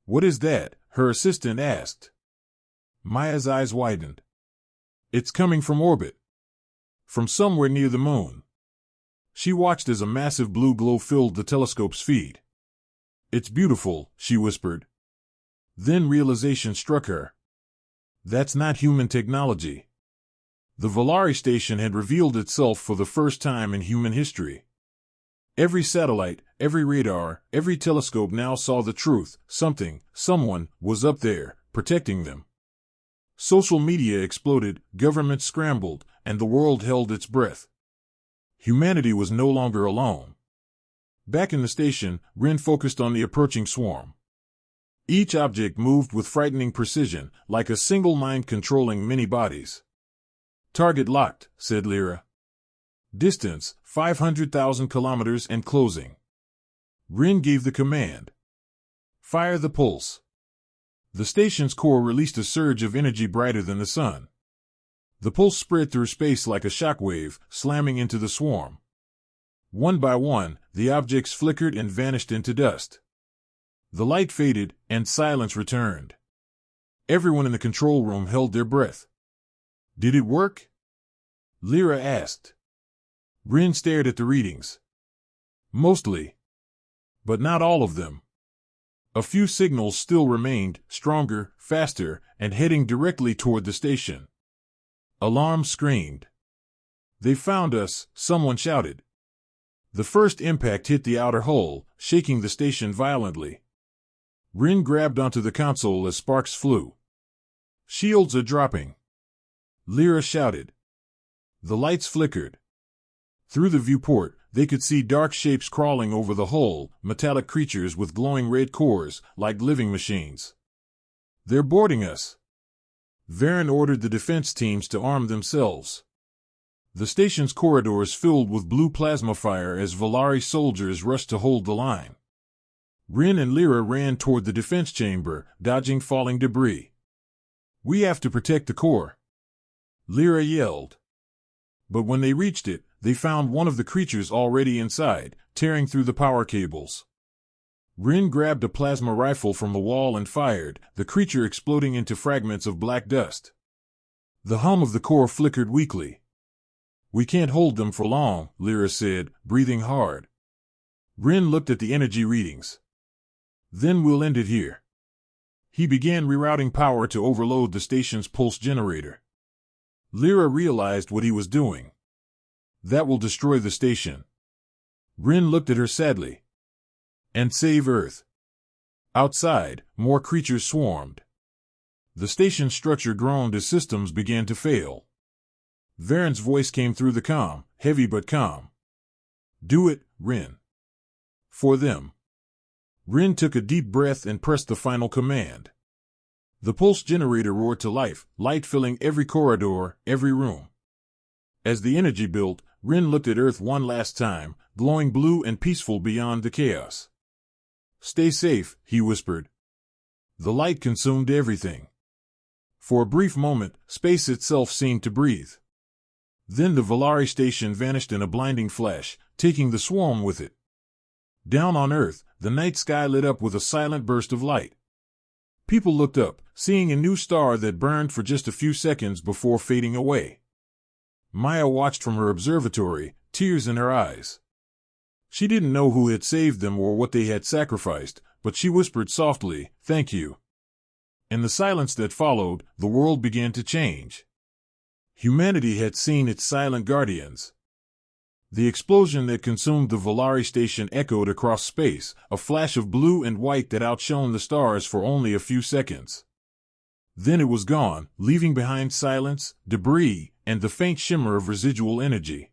What is that? Her assistant asked. Maya's eyes widened. It's coming from orbit. From somewhere near the moon. She watched as a massive blue glow filled the telescope's feed. It's beautiful, she whispered. Then realization struck her. That's not human technology. The Valari station had revealed itself for the first time in human history. Every satellite, every radar, every telescope now saw the truth. Someone, was up there, protecting them. Social media exploded, governments scrambled, and the world held its breath. Humanity was no longer alone. Back in the station, Rin focused on the approaching swarm. Each object moved with frightening precision, like a single mind controlling many bodies. Target locked, said Lyra. Distance, 500,000 kilometers and closing. Rin gave the command. Fire the pulse. The station's core released a surge of energy brighter than the sun. The pulse spread through space like a shockwave, slamming into the swarm. One by one, the objects flickered and vanished into dust. The light faded, and silence returned. Everyone in the control room held their breath. Did it work? Lyra asked. Rin stared at the readings. Mostly. But not all of them. A few signals still remained, stronger, faster, and heading directly toward the station. Alarm screamed. They found us, someone shouted. The first impact hit the outer hull, shaking the station violently. Rin grabbed onto the console as sparks flew. Shields are dropping. Lyra shouted. The lights flickered. Through the viewport, they could see dark shapes crawling over the hull, metallic creatures with glowing red cores, like living machines. "They're boarding us." Varen ordered the defense teams to arm themselves. The station's corridors filled with blue plasma fire as Volari soldiers rushed to hold the line. Rin and Lyra ran toward the defense chamber, dodging falling debris. "We have to protect the core," Lyra yelled. But when they reached it, they found one of the creatures already inside, tearing through the power cables. Rin grabbed a plasma rifle from the wall and fired, the creature exploding into fragments of black dust. The hum of the core flickered weakly. "We can't hold them for long," Lyra said, breathing hard. Rin looked at the energy readings. "Then we'll end it here." He began rerouting power to overload the station's pulse generator. Lyra realized what he was doing. "That will destroy the station." Rin looked at her sadly. "And save Earth." Outside, more creatures swarmed. The station's structure groaned as systems began to fail. Varen's voice came through the comm, heavy but calm. "Do it, Rin. For them." Rin took a deep breath and pressed the final command. The pulse generator roared to life, light filling every corridor, every room. As the energy built, Rin looked at Earth one last time, glowing blue and peaceful beyond the chaos. "Stay safe," he whispered. The light consumed everything. For a brief moment, space itself seemed to breathe. Then the Volari station vanished in a blinding flash, taking the swarm with it. Down on Earth, the night sky lit up with a silent burst of light. People looked up, seeing a new star that burned for just a few seconds before fading away. Maya watched from her observatory, tears in her eyes. She didn't know who had saved them or what they had sacrificed, but she whispered softly, "Thank you." In the silence that followed, the world began to change. Humanity had seen its silent guardians. The explosion that consumed the Volari station echoed across space, a flash of blue and white that outshone the stars for only a few seconds. Then it was gone, leaving behind silence, debris, and the faint shimmer of residual energy.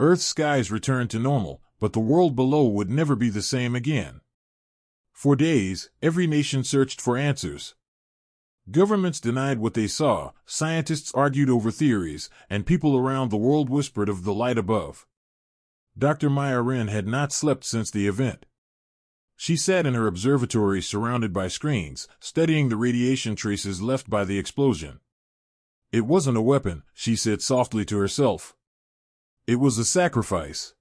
Earth's skies returned to normal, but the world below would never be the same again. For days, every nation searched for answers. Governments denied what they saw, scientists argued over theories, and people around the world whispered of the light above. Dr. Maya Rin had not slept since the event. She sat in her observatory surrounded by screens, studying the radiation traces left by the explosion. "It wasn't a weapon," she said softly to herself. "It was a sacrifice."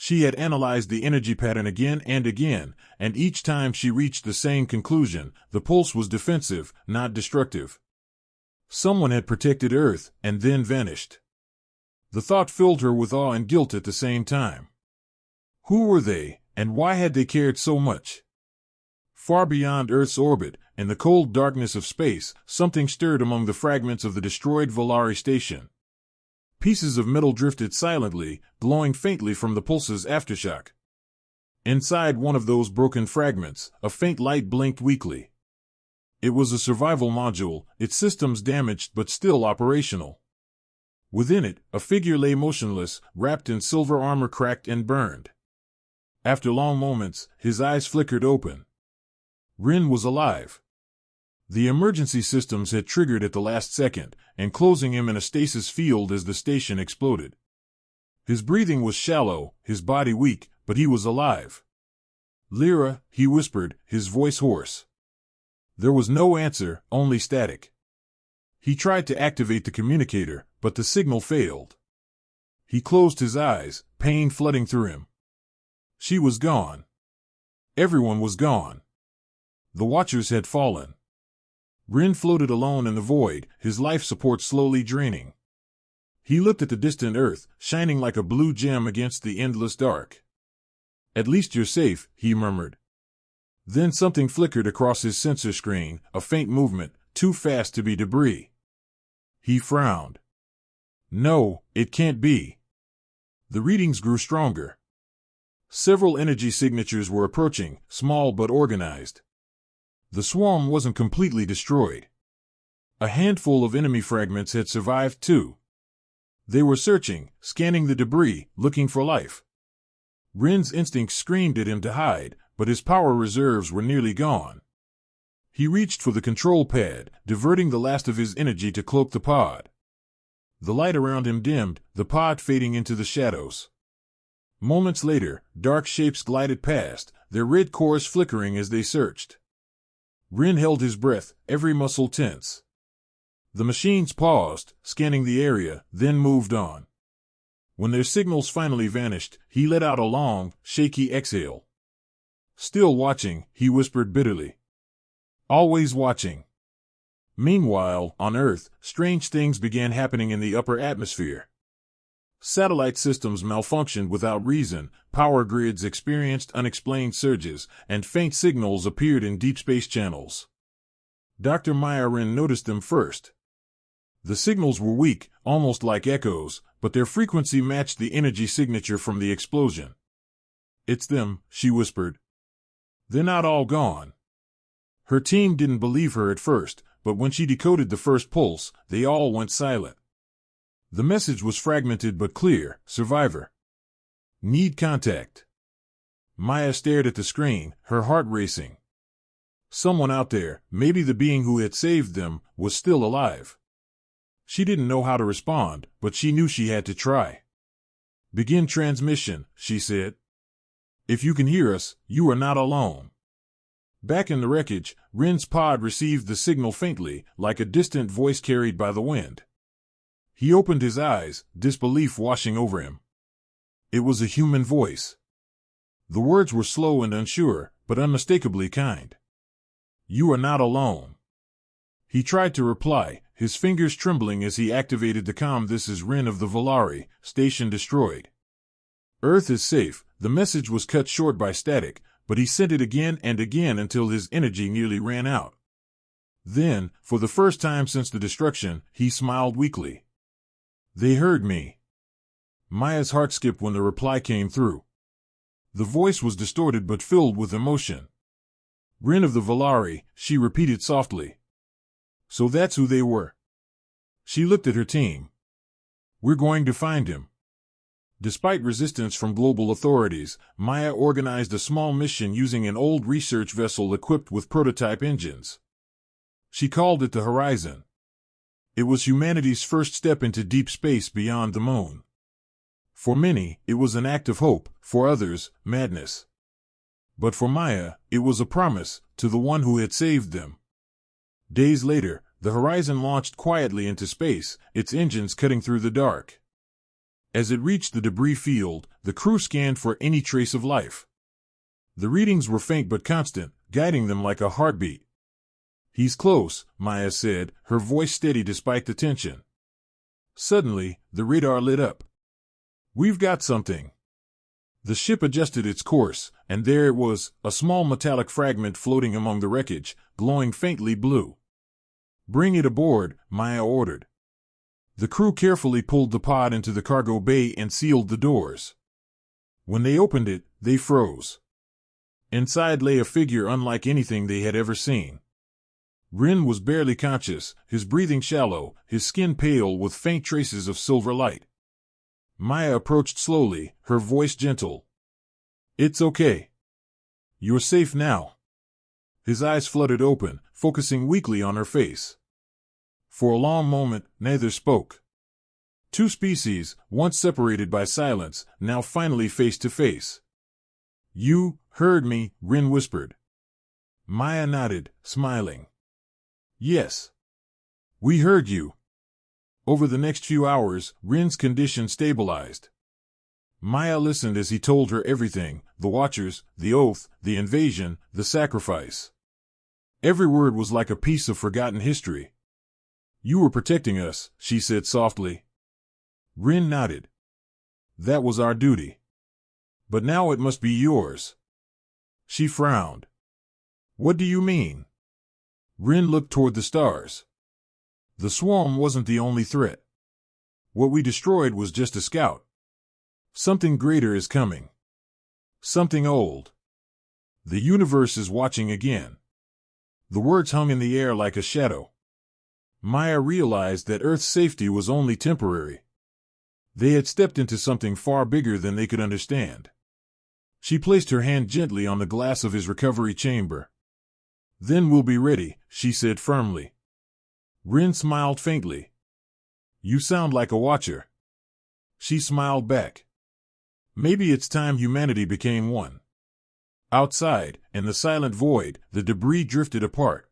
She had analyzed the energy pattern again and again, and each time she reached the same conclusion: the pulse was defensive, not destructive. Someone had protected Earth, and then vanished. The thought filled her with awe and guilt at the same time. Who were they, and why had they cared so much? Far beyond Earth's orbit, in the cold darkness of space, something stirred among the fragments of the destroyed Volari station. Pieces of metal drifted silently, glowing faintly from the pulse's aftershock. Inside one of those broken fragments, a faint light blinked weakly. It was a survival module, its systems damaged but still operational. Within it, a figure lay motionless, wrapped in silver armor cracked and burned. After long moments, his eyes flickered open. Rin was alive. The emergency systems had triggered at the last second, enclosing him in a stasis field as the station exploded. His breathing was shallow, his body weak, but he was alive. "Lyra," he whispered, his voice hoarse. There was no answer, only static. He tried to activate the communicator, but the signal failed. He closed his eyes, pain flooding through him. She was gone. Everyone was gone. The Watchers had fallen. Rin floated alone in the void, his life support slowly draining. He looked at the distant Earth, shining like a blue gem against the endless dark. "At least you're safe," he murmured. Then something flickered across his sensor screen, a faint movement, too fast to be debris. He frowned. "No, it can't be." The readings grew stronger. Several energy signatures were approaching, small but organized. The swarm wasn't completely destroyed. A handful of enemy fragments had survived too. They were searching, scanning the debris, looking for life. Rin's instinct screamed at him to hide, but his power reserves were nearly gone. He reached for the control pad, diverting the last of his energy to cloak the pod. The light around him dimmed, the pod fading into the shadows. Moments later, dark shapes glided past, their red cores flickering as they searched. Rin held his breath, every muscle tense. The machines paused, scanning the area, then moved on. When their signals finally vanished, he let out a long, shaky exhale. Still watching, he whispered bitterly. Always watching. Meanwhile, on Earth, strange things began happening in the upper atmosphere. Satellite systems malfunctioned without reason, power grids experienced unexplained surges, and faint signals appeared in deep space channels. Dr. Maya Rin noticed them first. The signals were weak, almost like echoes, but their frequency matched the energy signature from the explosion. It's them, she whispered. They're not all gone. Her team didn't believe her at first, but when she decoded the first pulse, they all went silent. The message was fragmented but clear: survivor. Need contact. Maya stared at the screen, her heart racing. Someone out there, maybe the being who had saved them, was still alive. She didn't know how to respond, but she knew she had to try. Begin transmission, she said. If you can hear us, you are not alone. Back in the wreckage, Rin's pod received the signal faintly, like a distant voice carried by the wind. He opened his eyes, disbelief washing over him. It was a human voice. The words were slow and unsure, but unmistakably kind. You are not alone. He tried to reply, his fingers trembling as he activated the comm. This is Rin of the Volari, station destroyed. Earth is safe. The message was cut short by static, but he sent it again and again until his energy nearly ran out. Then, for the first time since the destruction, he smiled weakly. They heard me. Maya's heart skipped when the reply came through. The voice was distorted but filled with emotion. Rin of the Volari, she repeated softly. So that's who they were. She looked at her team. We're going to find him. Despite resistance from global authorities, Maya organized a small mission using an old research vessel equipped with prototype engines. She called it the Horizon. It was humanity's first step into deep space beyond the moon. For many, it was an act of hope, for others, madness. But for Maya, it was a promise, to the one who had saved them. Days later, the Horizon launched quietly into space, its engines cutting through the dark. As it reached the debris field, the crew scanned for any trace of life. The readings were faint but constant, guiding them like a heartbeat. He's close, Maya said, her voice steady despite the tension. Suddenly, the radar lit up. We've got something. The ship adjusted its course, and there it was, a small metallic fragment floating among the wreckage, glowing faintly blue. Bring it aboard, Maya ordered. The crew carefully pulled the pod into the cargo bay and sealed the doors. When they opened it, they froze. Inside lay a figure unlike anything they had ever seen. Rin was barely conscious, his breathing shallow, his skin pale with faint traces of silver light. Maya approached slowly, her voice gentle. It's okay. You're safe now. His eyes fluttered open, focusing weakly on her face. For a long moment, neither spoke. Two species, once separated by silence, now finally face to face. You heard me, Rin whispered. Maya nodded, smiling. Yes. We heard you. Over the next few hours, Rin's condition stabilized. Maya listened as he told her everything, the Watchers, the Oath, the invasion, the sacrifice. Every word was like a piece of forgotten history. You were protecting us, she said softly. Rin nodded. That was our duty. But now it must be yours. She frowned. What do you mean? Rin looked toward the stars. The swarm wasn't the only threat. What we destroyed was just a scout. Something greater is coming. Something old. The universe is watching again. The words hung in the air like a shadow. Maya realized that Earth's safety was only temporary. They had stepped into something far bigger than they could understand. She placed her hand gently on the glass of his recovery chamber. "Then we'll be ready," she said firmly. Rin smiled faintly. "You sound like a watcher." She smiled back. "Maybe it's time humanity became one." Outside, in the silent void, the debris drifted apart.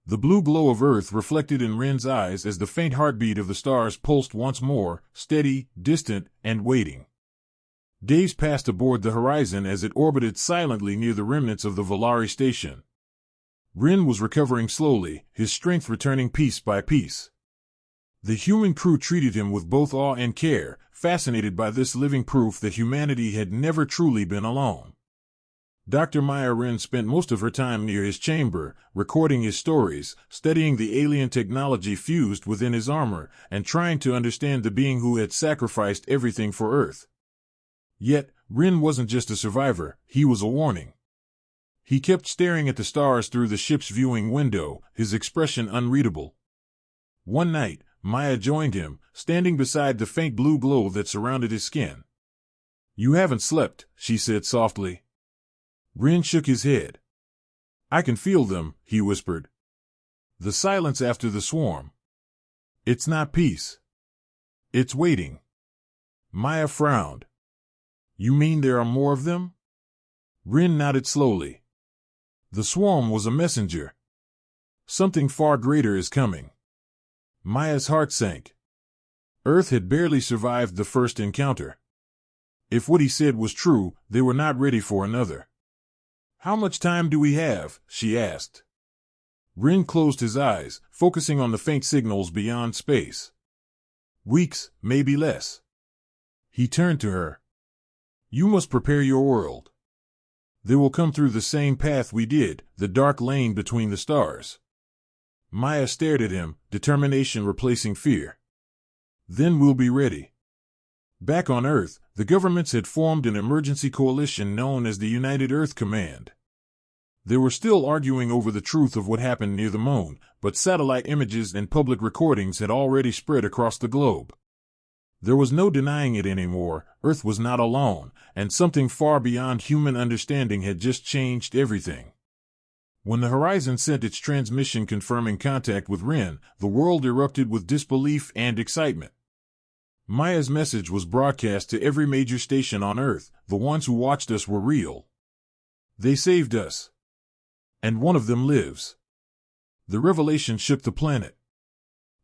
The blue glow of Earth reflected in Rin's eyes as the faint heartbeat of the stars pulsed once more, steady, distant, and waiting. Days passed aboard the horizon as it orbited silently near the remnants of the Volari station. Rin was recovering slowly, his strength returning piece by piece. The human crew treated him with both awe and care, fascinated by this living proof that humanity had never truly been alone. Dr. Maya Rin spent most of her time near his chamber, recording his stories, studying the alien technology fused within his armor, and trying to understand the being who had sacrificed everything for Earth. Yet, Rin wasn't just a survivor, he was a warning. He kept staring at the stars through the ship's viewing window, his expression unreadable. One night, Maya joined him, standing beside the faint blue glow that surrounded his skin. "You haven't slept," she said softly. Rin shook his head. "I can feel them," he whispered. "The silence after the swarm. It's not peace. It's waiting." Maya frowned. "You mean there are more of them?" Rin nodded slowly. "The swarm was a messenger. Something far greater is coming." Maya's heart sank. Earth had barely survived the first encounter. If what he said was true, they were not ready for another. "How much time do we have?" she asked. Rin closed his eyes, focusing on the faint signals beyond space. "Weeks, maybe less." He turned to her. "You must prepare your world. They will come through the same path we did, the dark lane between the stars." Maya stared at him, determination replacing fear. "Then we'll be ready." Back on Earth, the governments had formed an emergency coalition known as the United Earth Command. They were still arguing over the truth of what happened near the moon, but satellite images and public recordings had already spread across the globe. There was no denying it anymore, Earth was not alone, and something far beyond human understanding had just changed everything. When the Horizon sent its transmission confirming contact with Rin, the world erupted with disbelief and excitement. Maya's message was broadcast to every major station on Earth. The ones who watched us were real. They saved us. And one of them lives. The revelation shook the planet.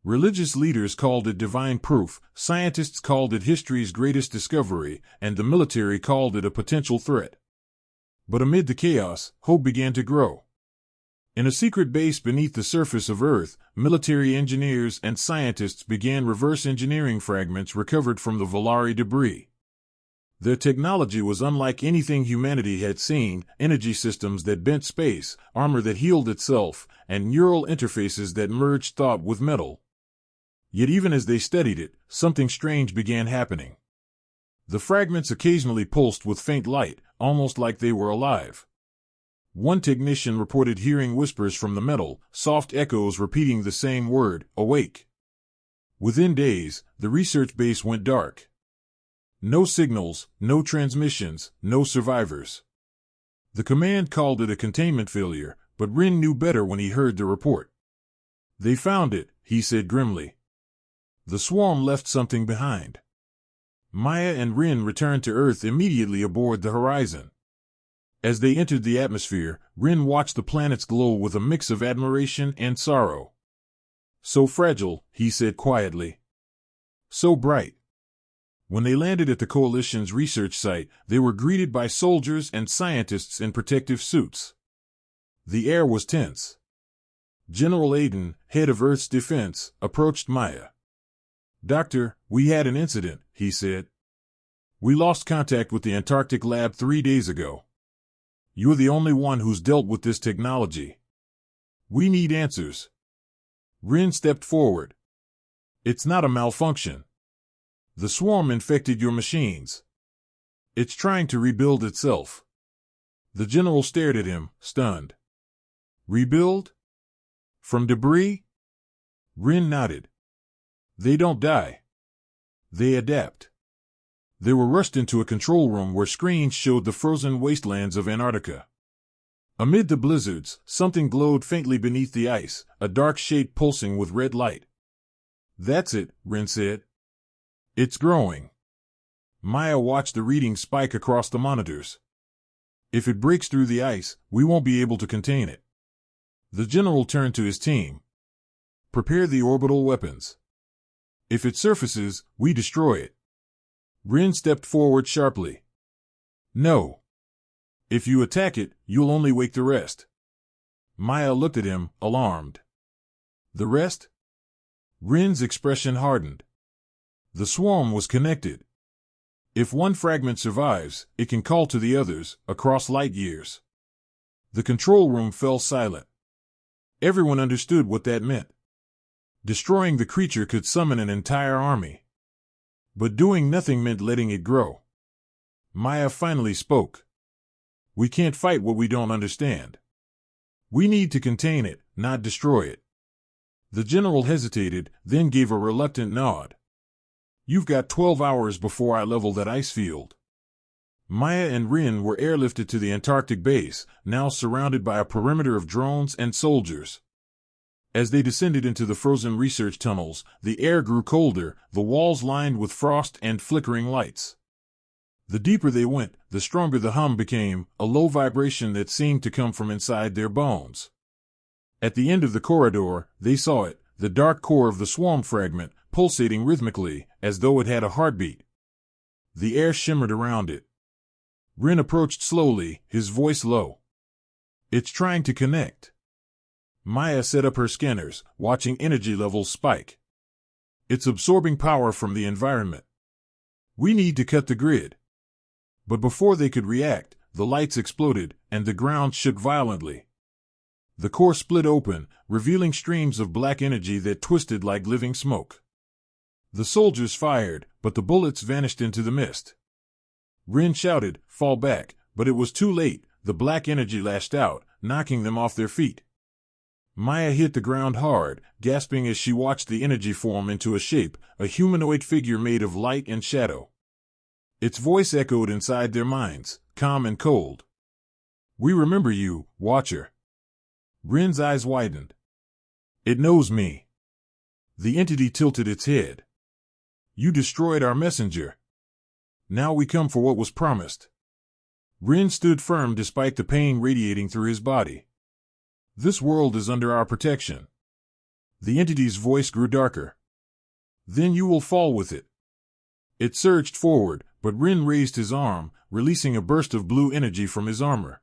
Religious leaders called it divine proof, scientists called it history's greatest discovery, and the military called it a potential threat. But amid the chaos, hope began to grow. In a secret base beneath the surface of Earth, military engineers and scientists began reverse engineering fragments recovered from the Volari debris. Their technology was unlike anything humanity had seen: energy systems that bent space, armor that healed itself, and neural interfaces that merged thought with metal. Yet even as they studied it, something strange began happening. The fragments occasionally pulsed with faint light, almost like they were alive. One technician reported hearing whispers from the metal, soft echoes repeating the same word, "awake." Within days, the research base went dark. No signals, no transmissions, no survivors. The command called it a containment failure, but Rin knew better when he heard the report. "They found it," he said grimly. "The swarm left something behind." Maya and Rin returned to Earth immediately aboard the Horizon. As they entered the atmosphere, Rin watched the planets glow with a mix of admiration and sorrow. "So fragile," he said quietly. "So bright." When they landed at the Coalition's research site, they were greeted by soldiers and scientists in protective suits. The air was tense. General Aiden, head of Earth's defense, approached Maya. "Doctor, we had an incident," he said. "We lost contact with the Antarctic lab 3 days ago. You're the only one who's dealt with this technology. We need answers." Rin stepped forward. "It's not a malfunction. The swarm infected your machines. It's trying to rebuild itself." The general stared at him, stunned. "Rebuild? From debris?" Rin nodded. "They don't die. They adapt. They were rushed into a control room where screens showed the frozen wastelands of Antarctica. Amid the blizzards, something glowed faintly beneath the ice, a dark shape pulsing with red light. "That's it," Rin said. "It's growing." Maya watched the reading spike across the monitors. "If it breaks through the ice, we won't be able to contain it." The general turned to his team. "Prepare the orbital weapons. If it surfaces, we destroy it." Rin stepped forward sharply. "No. If you attack it, you'll only wake the rest." Maya looked at him, alarmed. "The rest?" Rin's expression hardened. The swarm was connected. If one fragment survives, it can call to the others, across light years. The control room fell silent. Everyone understood what that meant. Destroying the creature could summon an entire army. But doing nothing meant letting it grow. Maya finally spoke. "We can't fight what we don't understand. We need to contain it, not destroy it." The general hesitated, then gave a reluctant nod. "You've got 12 hours before I level that ice field." Maya and Rin were airlifted to the Antarctic base, now surrounded by a perimeter of drones and soldiers. As they descended into the frozen research tunnels, the air grew colder, the walls lined with frost and flickering lights. The deeper they went, the stronger the hum became, a low vibration that seemed to come from inside their bones. At the end of the corridor, they saw it, the dark core of the swarm fragment, pulsating rhythmically, as though it had a heartbeat. The air shimmered around it. Rin approached slowly, his voice low. "It's trying to connect." Maya set up her scanners, watching energy levels spike. "It's absorbing power from the environment. We need to cut the grid." But before they could react, the lights exploded, and the ground shook violently. The core split open, revealing streams of black energy that twisted like living smoke. The soldiers fired, but the bullets vanished into the mist. Rin shouted, "Fall back," but it was too late. The black energy lashed out, knocking them off their feet. Maya hit the ground hard, gasping as she watched the energy form into a shape, a humanoid figure made of light and shadow. Its voice echoed inside their minds, calm and cold. "We remember you, Watcher." Rin's eyes widened. "It knows me." The entity tilted its head. "You destroyed our messenger. Now we come for what was promised." Rin stood firm despite the pain radiating through his body. "This world is under our protection." The entity's voice grew darker. "Then you will fall with it." It surged forward, but Rin raised his arm, releasing a burst of blue energy from his armor.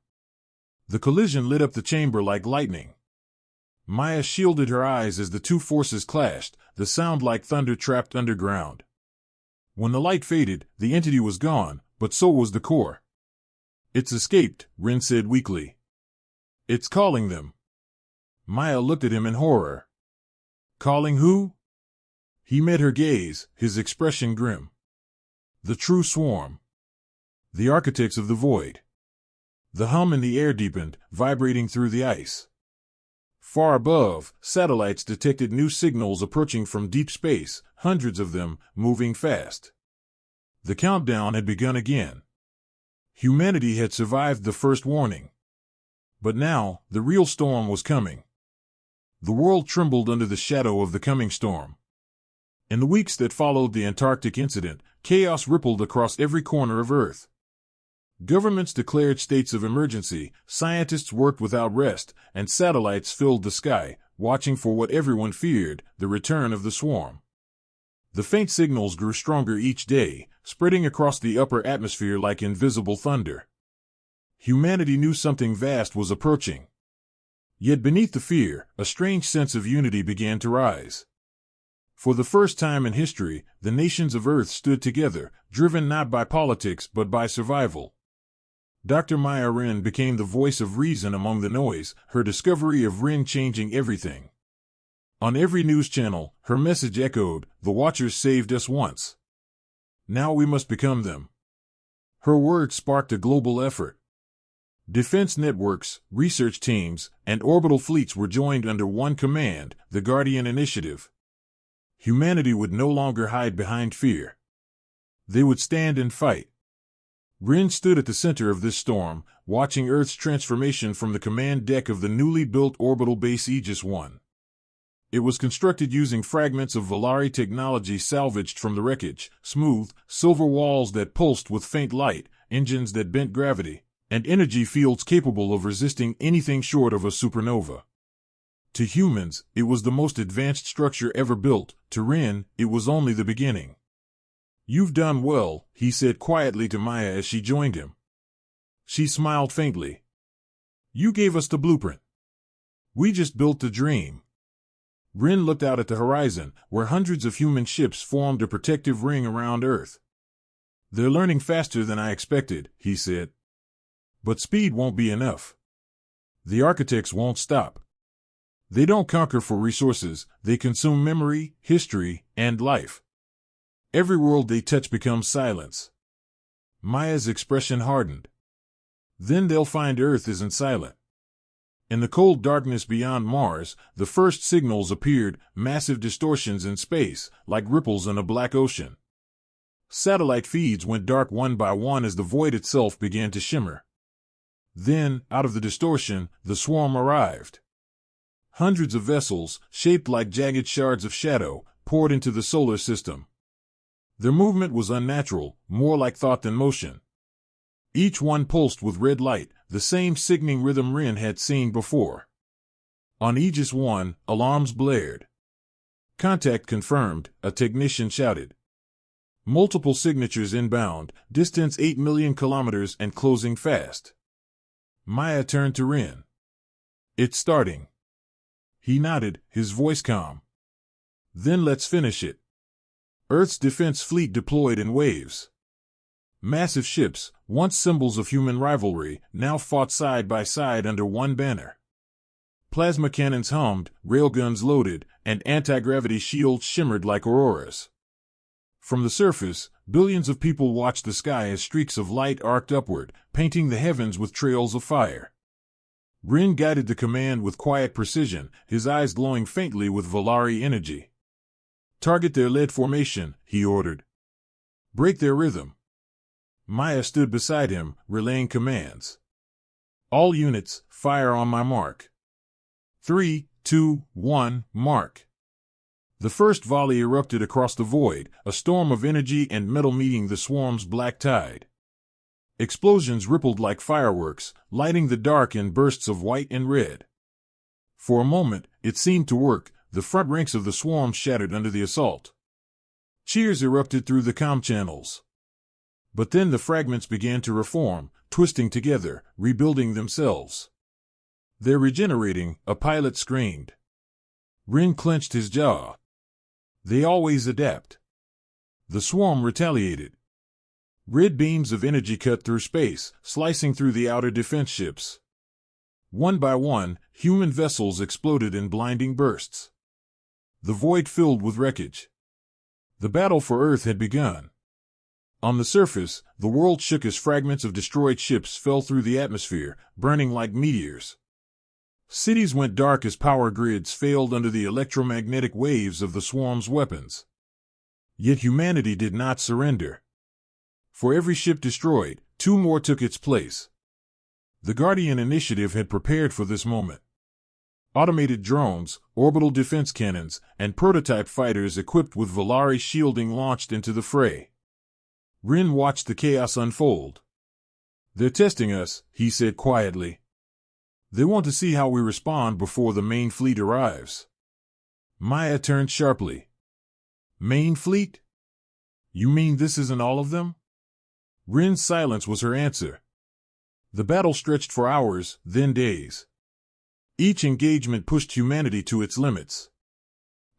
The collision lit up the chamber like lightning. Maya shielded her eyes as the two forces clashed, the sound like thunder trapped underground. When the light faded, the entity was gone, but so was the core. "It's escaped," Rin said weakly. "It's calling them." Maya looked at him in horror. "Calling who?" He met her gaze, his expression grim. "The true swarm. The architects of the void." The hum in the air deepened, vibrating through the ice. Far above, satellites detected new signals approaching from deep space, hundreds of them, moving fast. The countdown had begun again. Humanity had survived the first warning. But now, the real storm was coming. The world trembled under the shadow of the coming storm. In the weeks that followed the Antarctic incident, chaos rippled across every corner of Earth. Governments declared states of emergency, scientists worked without rest, and satellites filled the sky, watching for what everyone feared, the return of the swarm. The faint signals grew stronger each day, spreading across the upper atmosphere like invisible thunder. Humanity knew something vast was approaching. Yet beneath the fear, a strange sense of unity began to rise. For the first time in history, the nations of Earth stood together, driven not by politics but by survival. Dr. Maya Rin became the voice of reason among the noise, her discovery of Rin changing everything. On every news channel, her message echoed, "The Watchers saved us once. Now we must become them." Her words sparked a global effort. Defense networks, research teams, and orbital fleets were joined under one command, the Guardian Initiative. Humanity would no longer hide behind fear. They would stand and fight. Rin stood at the center of this storm, watching Earth's transformation from the command deck of the newly built orbital base Aegis-1. It was constructed using fragments of Volari technology salvaged from the wreckage, smooth, silver walls that pulsed with faint light, engines that bent gravity, and energy fields capable of resisting anything short of a supernova. To humans, it was the most advanced structure ever built. To Rin, it was only the beginning. "You've done well," he said quietly to Maya as she joined him. She smiled faintly. "You gave us the blueprint. We just built the dream." Rin looked out at the horizon, where hundreds of human ships formed a protective ring around Earth. "They're learning faster than I expected," he said. "But speed won't be enough. The architects won't stop. They don't conquer for resources, they consume memory, history, and life. Every world they touch becomes silence." Maya's expression hardened. "Then they'll find Earth isn't silent." In the cold darkness beyond Mars, the first signals appeared, massive distortions in space, like ripples in a black ocean. Satellite feeds went dark one by one as the void itself began to shimmer. Then, out of the distortion, the swarm arrived. Hundreds of vessels, shaped like jagged shards of shadow, poured into the solar system. Their movement was unnatural, more like thought than motion. Each one pulsed with red light, the same sickening rhythm Rin had seen before. On Aegis-1, alarms blared. "Contact confirmed," a technician shouted. "Multiple signatures inbound, distance 8 million kilometers and closing fast." Maya turned to Rin. "It's starting." He nodded, his voice calm. "Then let's finish it." Earth's defense fleet deployed in waves. Massive ships, once symbols of human rivalry, now fought side by side under one banner. Plasma cannons hummed, railguns loaded, and anti-gravity shields shimmered like auroras. From the surface, billions of people watched the sky as streaks of light arced upward, painting the heavens with trails of fire. Rin guided the command with quiet precision, his eyes glowing faintly with Volari energy. "Target their lead formation," he ordered. "Break their rhythm." Maya stood beside him, relaying commands. "All units, fire on my mark. 3, 2, 1, mark." The first volley erupted across the void, a storm of energy and metal meeting the swarm's black tide. Explosions rippled like fireworks, lighting the dark in bursts of white and red. For a moment, it seemed to work. The front ranks of the swarm shattered under the assault. Cheers erupted through the comm channels. But then the fragments began to reform, twisting together, rebuilding themselves. "They're regenerating," a pilot screamed. Rin clenched his jaw. "They always adapt." The swarm retaliated. Red beams of energy cut through space, slicing through the outer defense ships. One by one, human vessels exploded in blinding bursts. The void filled with wreckage. The battle for Earth had begun. On the surface, the world shook as fragments of destroyed ships fell through the atmosphere, burning like meteors. Cities went dark as power grids failed under the electromagnetic waves of the swarm's weapons. Yet humanity did not surrender. For every ship destroyed, 2 more took its place. The Guardian Initiative had prepared for this moment. Automated drones, orbital defense cannons, and prototype fighters equipped with Volari shielding launched into the fray. Rin watched the chaos unfold. "They're testing us," he said quietly. "They want to see how we respond before the main fleet arrives." Maya turned sharply. "Main fleet? You mean this isn't all of them?" Rin's silence was her answer. The battle stretched for hours, then days. Each engagement pushed humanity to its limits.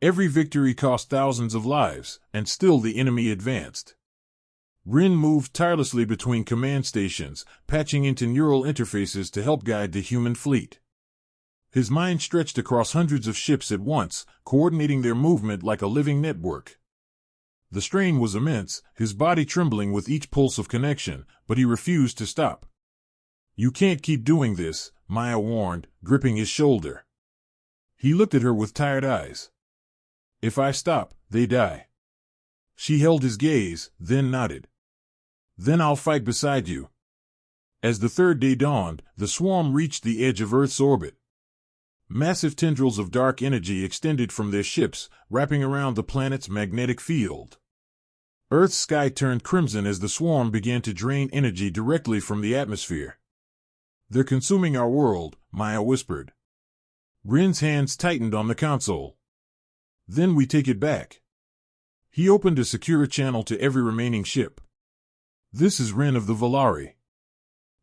Every victory cost thousands of lives, and still the enemy advanced. Rin moved tirelessly between command stations, patching into neural interfaces to help guide the human fleet. His mind stretched across hundreds of ships at once, coordinating their movement like a living network. The strain was immense, his body trembling with each pulse of connection, but he refused to stop. "You can't keep doing this," Maya warned, gripping his shoulder. He looked at her with tired eyes. "If I stop, they die." She held his gaze, then nodded. Then I'll fight beside you. As the third day dawned, the swarm reached the edge of Earth's orbit. Massive tendrils of dark energy extended from their ships, wrapping around the planet's magnetic field. Earth's sky turned crimson as the swarm began to drain energy directly from the atmosphere. They're consuming our world, Maya whispered. Rin's hands tightened on the console. Then we take it back. He opened a secure channel to every remaining ship. This is Rin of the Volari.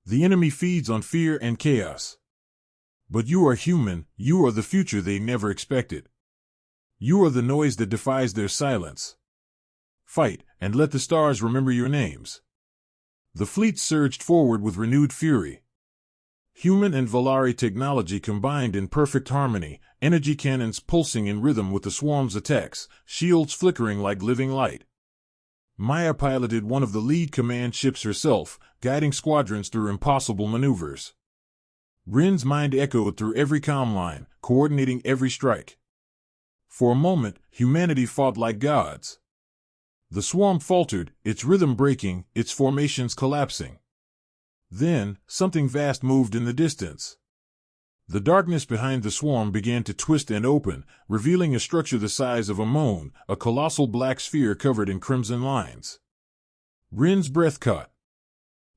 The enemy feeds on fear and chaos. But you are human, you are the future they never expected. You are the noise that defies their silence. Fight, and let the stars remember your names. The fleet surged forward with renewed fury. Human and Volari technology combined in perfect harmony, energy cannons pulsing in rhythm with the swarm's attacks, shields flickering like living light. Maya piloted one of the lead command ships herself, guiding squadrons through impossible maneuvers. Rin's mind echoed through every comm line, coordinating every strike. For a moment, humanity fought like gods. The swarm faltered, its rhythm breaking, its formations collapsing. Then, something vast moved in the distance. The darkness behind the swarm began to twist and open, revealing a structure the size of a moon, a colossal black sphere covered in crimson lines. Rin's breath caught.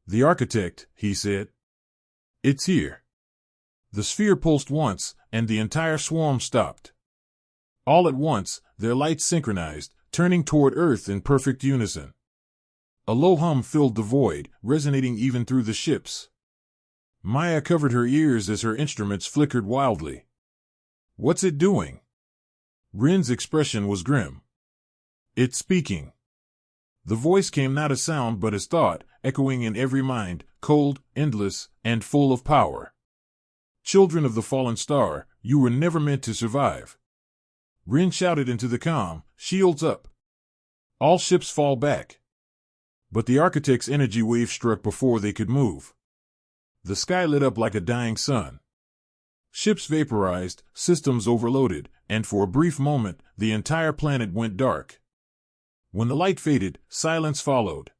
The architect, he said. It's here. The sphere pulsed once, and the entire swarm stopped. All at once, their lights synchronized, turning toward Earth in perfect unison. A low hum filled the void, resonating even through the ships. Maya covered her ears as her instruments flickered wildly. What's it doing? Rin's expression was grim. It's speaking. The voice came not as sound but as thought, echoing in every mind, cold, endless, and full of power. Children of the fallen star, you were never meant to survive. Rin shouted into the comm, shields up. All ships fall back. But the architect's energy wave struck before they could move. The sky lit up like a dying sun. Ships vaporized, systems overloaded, and for a brief moment, the entire planet went dark. When the light faded, silence followed.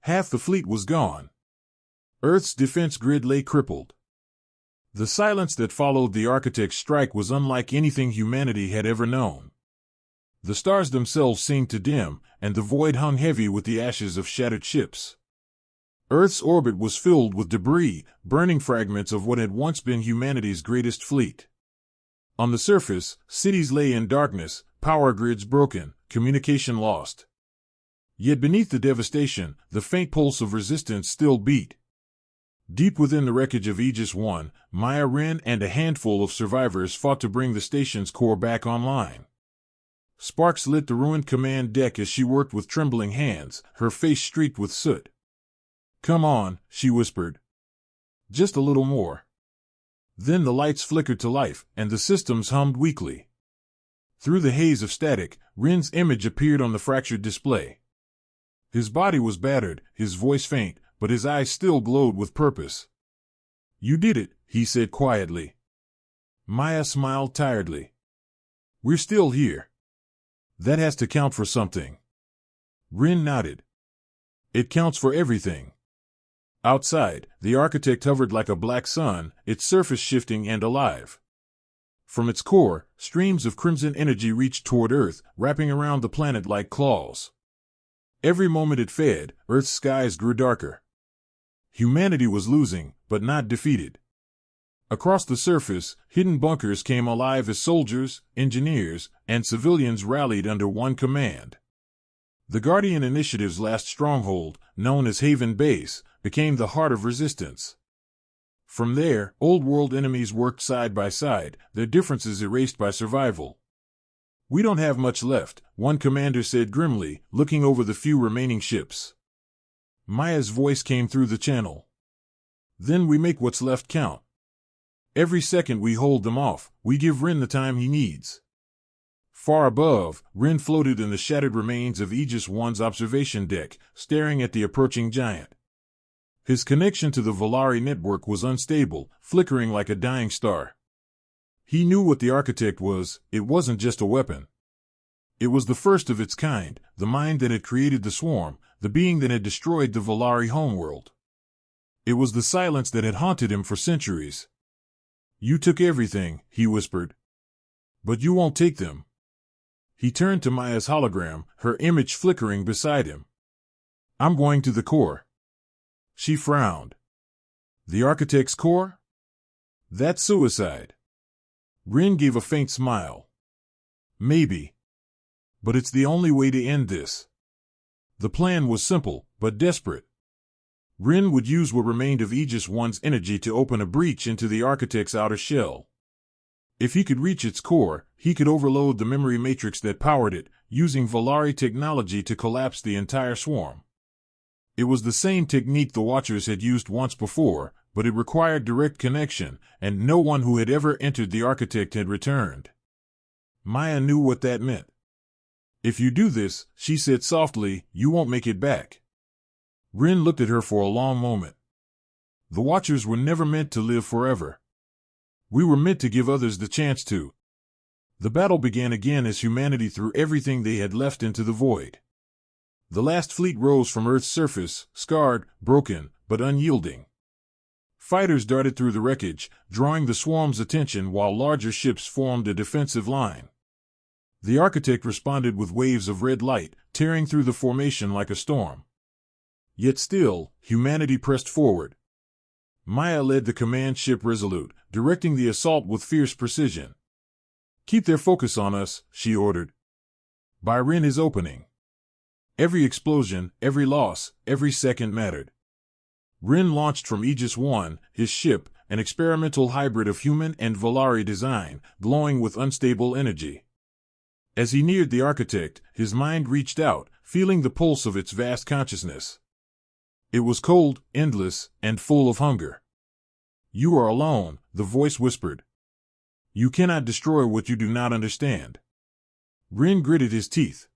Half the fleet was gone. Earth's defense grid lay crippled. The silence that followed the architect's strike was unlike anything humanity had ever known. The stars themselves seemed to dim, and the void hung heavy with the ashes of shattered ships. Earth's orbit was filled with debris, burning fragments of what had once been humanity's greatest fleet. On the surface, cities lay in darkness, power grids broken, communication lost. Yet beneath the devastation, the faint pulse of resistance still beat. Deep within the wreckage of Aegis 1, Maya Rin and a handful of survivors fought to bring the station's core back online. Sparks lit the ruined command deck as she worked with trembling hands, her face streaked with soot. Come on, she whispered. Just a little more. Then the lights flickered to life, and the systems hummed weakly. Through the haze of static, Rin's image appeared on the fractured display. His body was battered, his voice faint, but his eyes still glowed with purpose. You did it, he said quietly. Maya smiled tiredly. We're still here. That has to count for something. Rin nodded. It counts for everything. Outside, the architect hovered like a black sun, its surface shifting and alive. From its core, streams of crimson energy reached toward Earth, wrapping around the planet like claws. Every moment it fed, Earth's skies grew darker. Humanity was losing, but not defeated. Across the surface, hidden bunkers came alive as soldiers, engineers, and civilians rallied under one command. The Guardian Initiative's last stronghold, known as Haven Base, became the heart of resistance. From there, old-world enemies worked side by side, their differences erased by survival. We don't have much left, one commander said grimly, looking over the few remaining ships. Maya's voice came through the channel. Then we make what's left count. Every second we hold them off, we give Rin the time he needs. Far above, Rin floated in the shattered remains of Aegis 1's observation deck, staring at the approaching giant. His connection to the Volari network was unstable, flickering like a dying star. He knew what the architect was, it wasn't just a weapon. It was the first of its kind, the mind that had created the swarm, the being that had destroyed the Volari homeworld. It was the silence that had haunted him for centuries. "You took everything," he whispered. "But you won't take them." He turned to Maya's hologram, her image flickering beside him. "I'm going to the core." She frowned. "The architect's core? That's suicide." Rin gave a faint smile. "Maybe. But it's the only way to end this." The plan was simple, but desperate. Rin would use what remained of Aegis I's energy to open a breach into the architect's outer shell. If he could reach its core, he could overload the memory matrix that powered it, using Volari technology to collapse the entire swarm. It was the same technique the Watchers had used once before, but it required direct connection, and no one who had ever entered the architect had returned. Maya knew what that meant. "If you do this," she said softly, "you won't make it back." Rin looked at her for a long moment. "The Watchers were never meant to live forever. We were meant to give others the chance to." The battle began again as humanity threw everything they had left into the void. The last fleet rose from Earth's surface, scarred, broken, but unyielding. Fighters darted through the wreckage, drawing the swarm's attention while larger ships formed a defensive line. The architect responded with waves of red light, tearing through the formation like a storm. Yet still, humanity pressed forward. Maya led the command ship Resolute, directing the assault with fierce precision. "Keep their focus on us," she ordered. Byrin is opening. Every explosion, every loss, every second mattered. Rin launched from Aegis I, his ship, an experimental hybrid of human and Volari design, glowing with unstable energy. As he neared the architect, his mind reached out, feeling the pulse of its vast consciousness. It was cold, endless, and full of hunger. "You are alone," the voice whispered. "You cannot destroy what you do not understand." Rin gritted his teeth.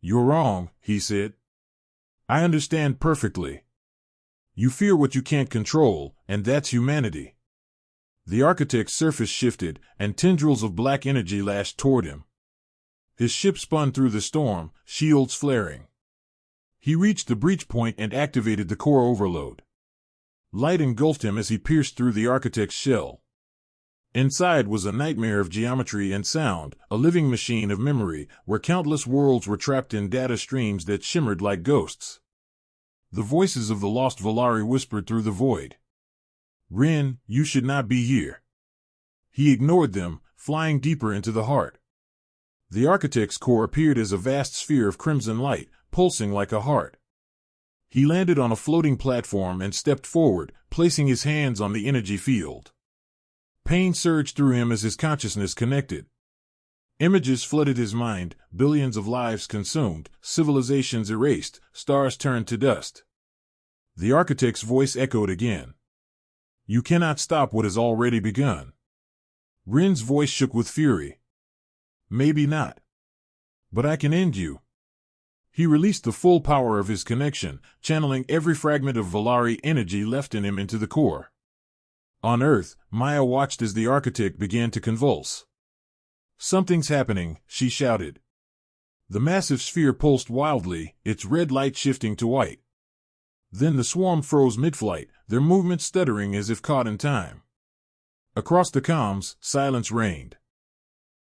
"You're wrong," he said. "I understand perfectly. You fear what you can't control, and that's humanity." The architect's surface shifted, and tendrils of black energy lashed toward him. His ship spun through the storm, shields flaring. He reached the breach point and activated the core overload. Light engulfed him as he pierced through the architect's shell. Inside was a nightmare of geometry and sound, a living machine of memory, where countless worlds were trapped in data streams that shimmered like ghosts. The voices of the lost Volari whispered through the void. "Rin, you should not be here." He ignored them, flying deeper into the heart. The architect's core appeared as a vast sphere of crimson light, pulsing like a heart. He landed on a floating platform and stepped forward, placing his hands on the energy field. Pain surged through him as his consciousness connected. Images flooded his mind, billions of lives consumed, civilizations erased, stars turned to dust. The architect's voice echoed again. "You cannot stop what has already begun." Rin's voice shook with fury. "Maybe not. But I can end you." He released the full power of his connection, channeling every fragment of Volari energy left in him into the core. On Earth, Maya watched as the architect began to convulse. "Something's happening," she shouted. The massive sphere pulsed wildly, its red light shifting to white. Then the swarm froze mid-flight, their movements stuttering as if caught in time. Across the comms, silence reigned.